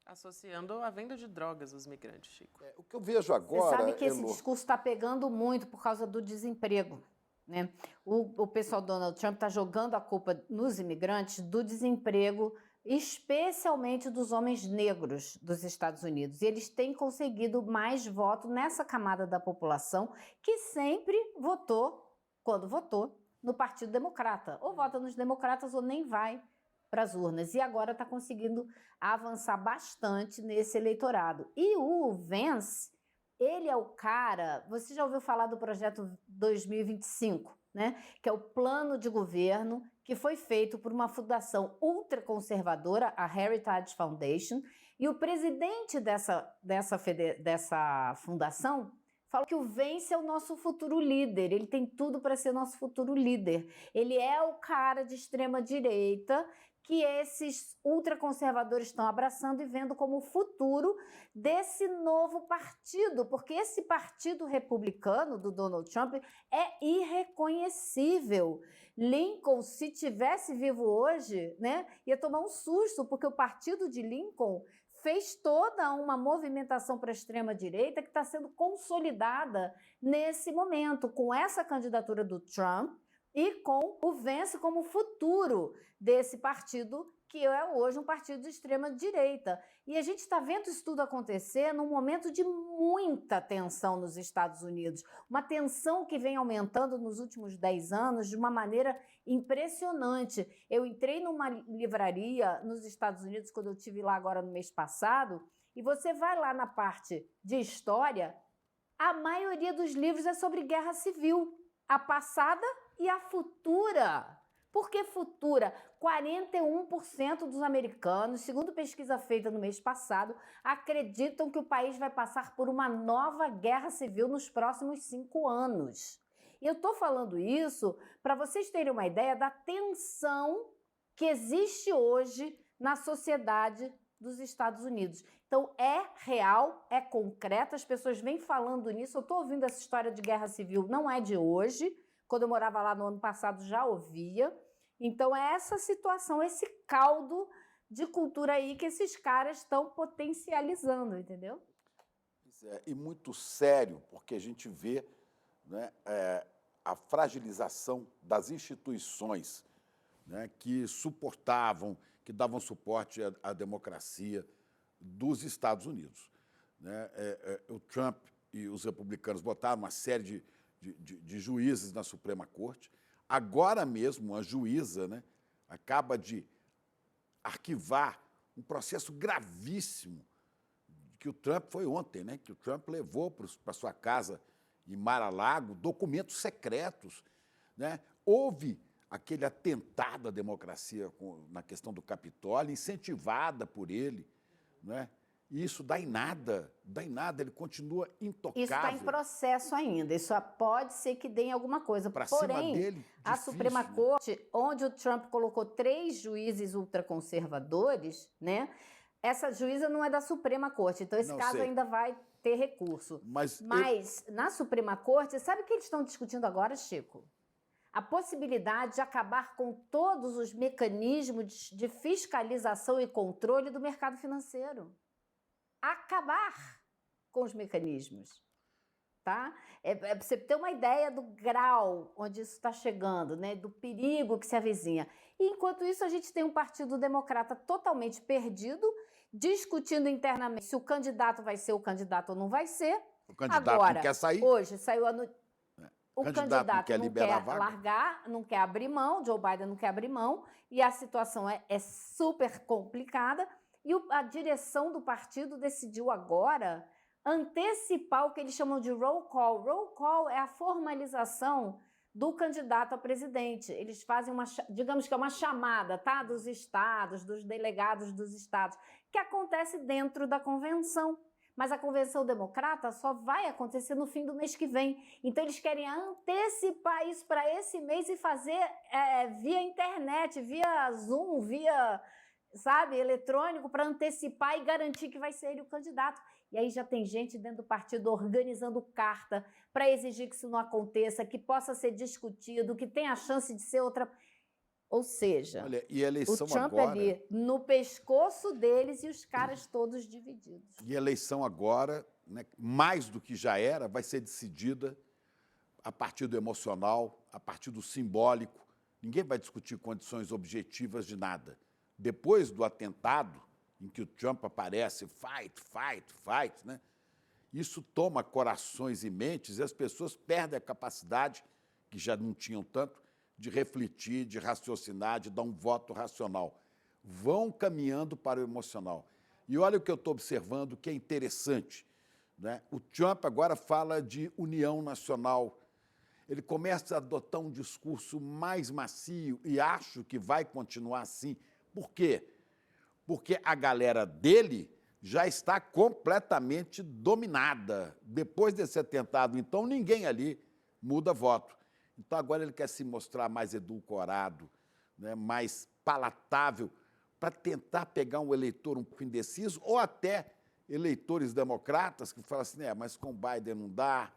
Associando a venda de drogas aos migrantes, Chico. O que eu vejo agora... Você sabe que esse Elô, discurso está pegando muito por causa do desemprego. Né? O pessoal do Donald Trump está jogando a culpa nos imigrantes do desemprego, especialmente dos homens negros dos Estados Unidos. E eles têm conseguido mais voto nessa camada da população que sempre votou, quando votou, no Partido Democrata. Ou vota nos democratas ou nem vai para as urnas. E agora está conseguindo avançar bastante nesse eleitorado. E o Vance... ele é o cara, você já ouviu falar do projeto 2025, né? Que é o plano de governo que foi feito por uma fundação ultraconservadora, a Heritage Foundation, e o presidente dessa fundação falou que o Vance é o nosso futuro líder, ele tem tudo para ser nosso futuro líder. Ele é o cara de extrema direita que esses ultraconservadores estão abraçando e vendo como o futuro desse novo partido, porque esse partido republicano do Donald Trump é irreconhecível. Lincoln, se tivesse vivo hoje, né, ia tomar um susto, porque o partido de Lincoln fez toda uma movimentação para a extrema-direita que está sendo consolidada nesse momento, com essa candidatura do Trump, e com o Vance como futuro desse partido, que é hoje um partido de extrema-direita. E a gente está vendo isso tudo acontecer num momento de muita tensão nos Estados Unidos. Uma tensão que vem aumentando nos últimos 10 anos de uma maneira impressionante. Eu entrei numa livraria nos Estados Unidos, quando eu estive lá agora no mês passado, e você vai lá na parte de história, a maioria dos livros é sobre guerra civil. A passada e a futura. Por que futura? 41% dos americanos, segundo pesquisa feita no mês passado, acreditam que o país vai passar por uma nova guerra civil nos próximos 5 anos. E eu estou falando isso para vocês terem uma ideia da tensão que existe hoje na sociedade dos Estados Unidos. Então, é real, é concreto, as pessoas vêm falando nisso. Eu estou ouvindo essa história de guerra civil, não é de hoje. Quando eu morava lá no ano passado, já ouvia. Então, é essa situação, esse caldo de cultura aí que esses caras estão potencializando, entendeu? E muito sério, porque a gente vê, né, a fragilização das instituições, né, que suportavam, que davam suporte à democracia dos Estados Unidos. Né? O Trump e os republicanos botaram uma série de juízes na Suprema Corte. Agora mesmo, a juíza, né, acaba de arquivar um processo gravíssimo que o Trump foi ontem, né, que o Trump levou para sua casa em Mar-a-Lago documentos secretos. Né? Houve aquele atentado à democracia na questão do Capitólio, incentivada por ele, né? E isso dá em nada, ele continua intocável. Isso está em processo ainda, isso pode ser que dê em alguma coisa. Porém, dele, a difícil, Suprema né? Corte, onde o Trump colocou 3 juízes ultraconservadores, né? Essa juíza não é da Suprema Corte, então esse caso ainda vai ter recurso. Mas na Suprema Corte, sabe o que eles estão discutindo agora, Chico? A possibilidade de acabar com todos os mecanismos de fiscalização e controle do mercado financeiro. Acabar com os mecanismos. Tá? Para você ter uma ideia do grau onde isso está chegando, né? Do perigo que se avizinha. E, enquanto isso, a gente tem um Partido Democrata totalmente perdido, discutindo internamente se o candidato vai ser o candidato ou não vai ser. O candidato agora, não quer sair. Hoje saiu a notícia. O candidato não quer liberar a vaga. largar, não quer abrir mão, Joe Biden não quer abrir mão, e a situação é super complicada. E a direção do partido decidiu agora antecipar o que eles chamam de roll call. Roll call é a formalização do candidato a presidente. Eles fazem digamos que é uma chamada, tá? Dos estados, dos delegados dos estados, que acontece dentro da convenção. Mas a convenção democrata só vai acontecer no fim do mês que vem. Então, eles querem antecipar isso para esse mês e fazer via internet, via Zoom, via, sabe, eletrônico, para antecipar e garantir que vai ser ele o candidato. E aí já tem gente dentro do partido organizando carta para exigir que isso não aconteça, que possa ser discutido, que tenha a chance de ser outra... Ou seja, olha, e a eleição o Trump agora, ali no pescoço deles e os caras todos divididos. E a eleição agora, né, mais do que já era, vai ser decidida a partir do emocional, a partir do simbólico. Ninguém vai discutir condições objetivas de nada. Depois do atentado, em que o Trump aparece, fight, né? Isso toma corações e mentes e as pessoas perdem a capacidade, que já não tinham tanto, de refletir, de raciocinar, de dar um voto racional. Vão caminhando para o emocional. E olha o que eu estou observando, que é interessante, né? O Trump agora fala de união nacional. Ele começa a adotar um discurso mais macio e acho que vai continuar assim. Por quê? Porque a galera dele já está completamente dominada. Depois desse atentado, então, ninguém ali muda voto. Então, agora ele quer se mostrar mais edulcorado, né, mais palatável, para tentar pegar um eleitor um pouco indeciso, ou até eleitores democratas que falam assim, mas com o Biden não dá,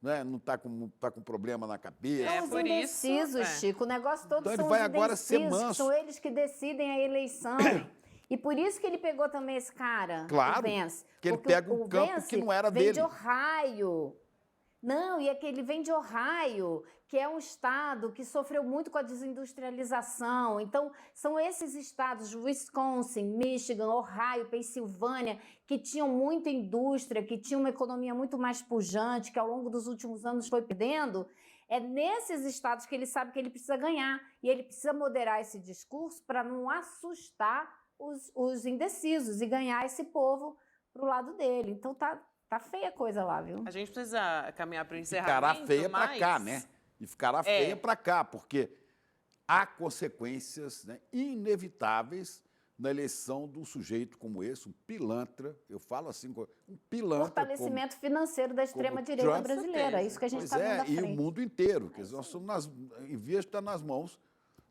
né, não está com problema na cabeça. São os indecisos, Chico. O negócio todo então, são ele vai os agora ser indecisos, manso. são eles que decidem a eleição. E por isso que ele pegou também esse cara, claro, o Vance. Que ele pega um campo Vance que não era vem dele. De Ohio. Não, e é que ele vem de Ohio, que é um estado que sofreu muito com a desindustrialização. Então, são esses estados, Wisconsin, Michigan, Ohio, Pensilvânia, que tinham muita indústria, que tinham uma economia muito mais pujante, que ao longo dos últimos anos foi perdendo. É nesses estados que ele sabe que ele precisa ganhar. E ele precisa moderar esse discurso para não assustar os indecisos e ganhar esse povo para o lado dele. Então, tá feia a coisa lá, viu? A gente precisa caminhar para o encerramento. Ficará feia para cá, né? E ficará feia para cá, porque há consequências, né, inevitáveis na eleição de um sujeito como esse, um pilantra, eu falo assim, um pilantra. Fortalecimento financeiro da extrema-direita brasileira, é isso que a gente está vendo à frente. E o mundo inteiro, quer dizer, nós somos em vez de estar nas mãos,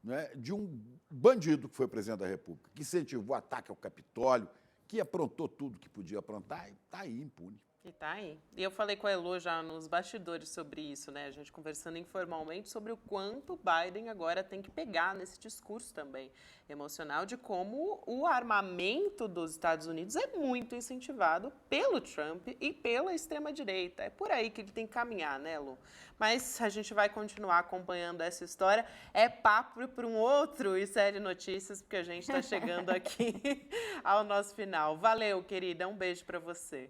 né, de um bandido que foi presidente da República, que incentivou o ataque ao Capitólio, que aprontou tudo que podia aprontar e está aí impune. E tá aí. E eu falei com a Elo já nos bastidores sobre isso, né? A gente conversando informalmente sobre o quanto o Biden agora tem que pegar nesse discurso também emocional de como o armamento dos Estados Unidos é muito incentivado pelo Trump e pela extrema-direita. É por aí que ele tem que caminhar, né, Lu? Mas a gente vai continuar acompanhando essa história. É papo para um outro ICL Notícias, porque a gente está chegando aqui ao nosso final. Valeu, querida. Um beijo para você.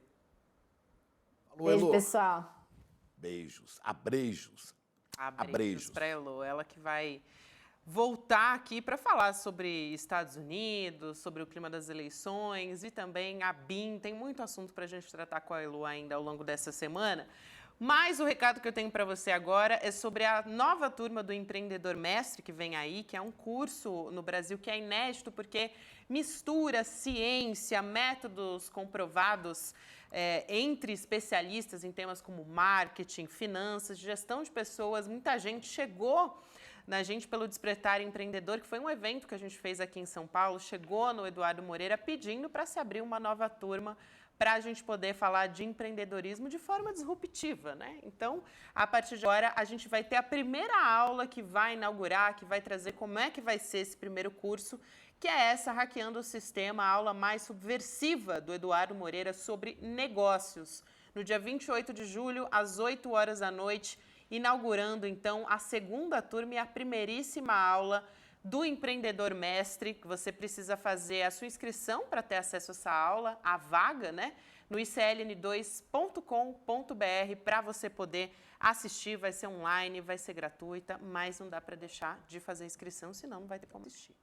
Beijo, pessoal. Beijos, abreijos. Abreijos para a Elo, ela que vai voltar aqui para falar sobre Estados Unidos, sobre o clima das eleições e também a BIM. Tem muito assunto para a gente tratar com a Elo ainda ao longo dessa semana. Mas o recado que eu tenho para você agora é sobre a nova turma do Empreendedor Mestre que vem aí, que é um curso no Brasil que é inédito porque mistura ciência, métodos comprovados entre especialistas em temas como marketing, finanças, gestão de pessoas. Muita gente chegou na gente pelo Despertar Empreendedor, que foi um evento que a gente fez aqui em São Paulo, chegou no Eduardo Moreira pedindo para se abrir uma nova turma para a gente poder falar de empreendedorismo de forma disruptiva, né? Então, a partir de agora, a gente vai ter a primeira aula que vai inaugurar, que vai trazer como é que vai ser esse primeiro curso, que é essa Hackeando o Sistema, a aula mais subversiva do Eduardo Moreira sobre negócios. No dia 28 de julho, às 8 horas da noite, inaugurando, então, a segunda turma e a primeiríssima aula do Empreendedor Mestre, que você precisa fazer a sua inscrição para ter acesso a essa aula, a vaga, né? No icln2.com.br para você poder assistir. Vai ser online, vai ser gratuita, mas não dá para deixar de fazer a inscrição, senão não vai ter como assistir.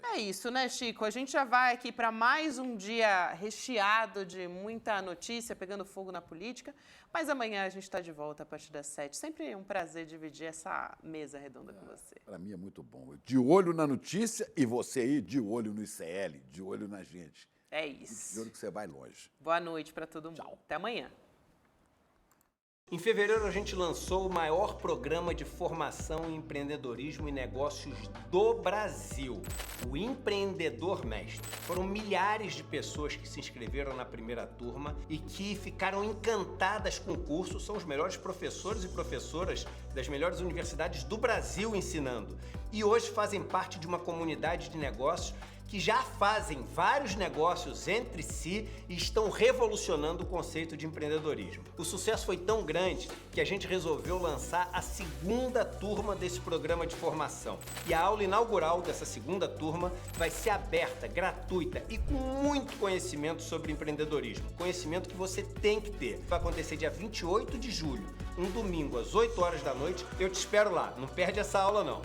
É isso, né, Chico? A gente já vai aqui para mais um dia recheado de muita notícia, pegando fogo na política, mas amanhã a gente está de volta a partir das 7. Sempre um prazer dividir essa mesa redonda com você. Para mim é muito bom. De olho na notícia e você aí de olho no ICL, de olho na gente. É isso. De olho que você vai longe. Boa noite para todo mundo. Tchau. Até amanhã. Em fevereiro, a gente lançou o maior programa de formação em empreendedorismo e negócios do Brasil, o Empreendedor Mestre. Foram milhares de pessoas que se inscreveram na primeira turma e que ficaram encantadas com o curso. São os melhores professores e professoras das melhores universidades do Brasil ensinando. E hoje fazem parte de uma comunidade de negócios que já fazem vários negócios entre si e estão revolucionando o conceito de empreendedorismo. O sucesso foi tão grande que a gente resolveu lançar a segunda turma desse programa de formação. E a aula inaugural dessa segunda turma vai ser aberta, gratuita e com muito conhecimento sobre empreendedorismo. Conhecimento que você tem que ter. Vai acontecer dia 28 de julho, um domingo, às 8 horas da noite. Eu te espero lá. Não perde essa aula, não.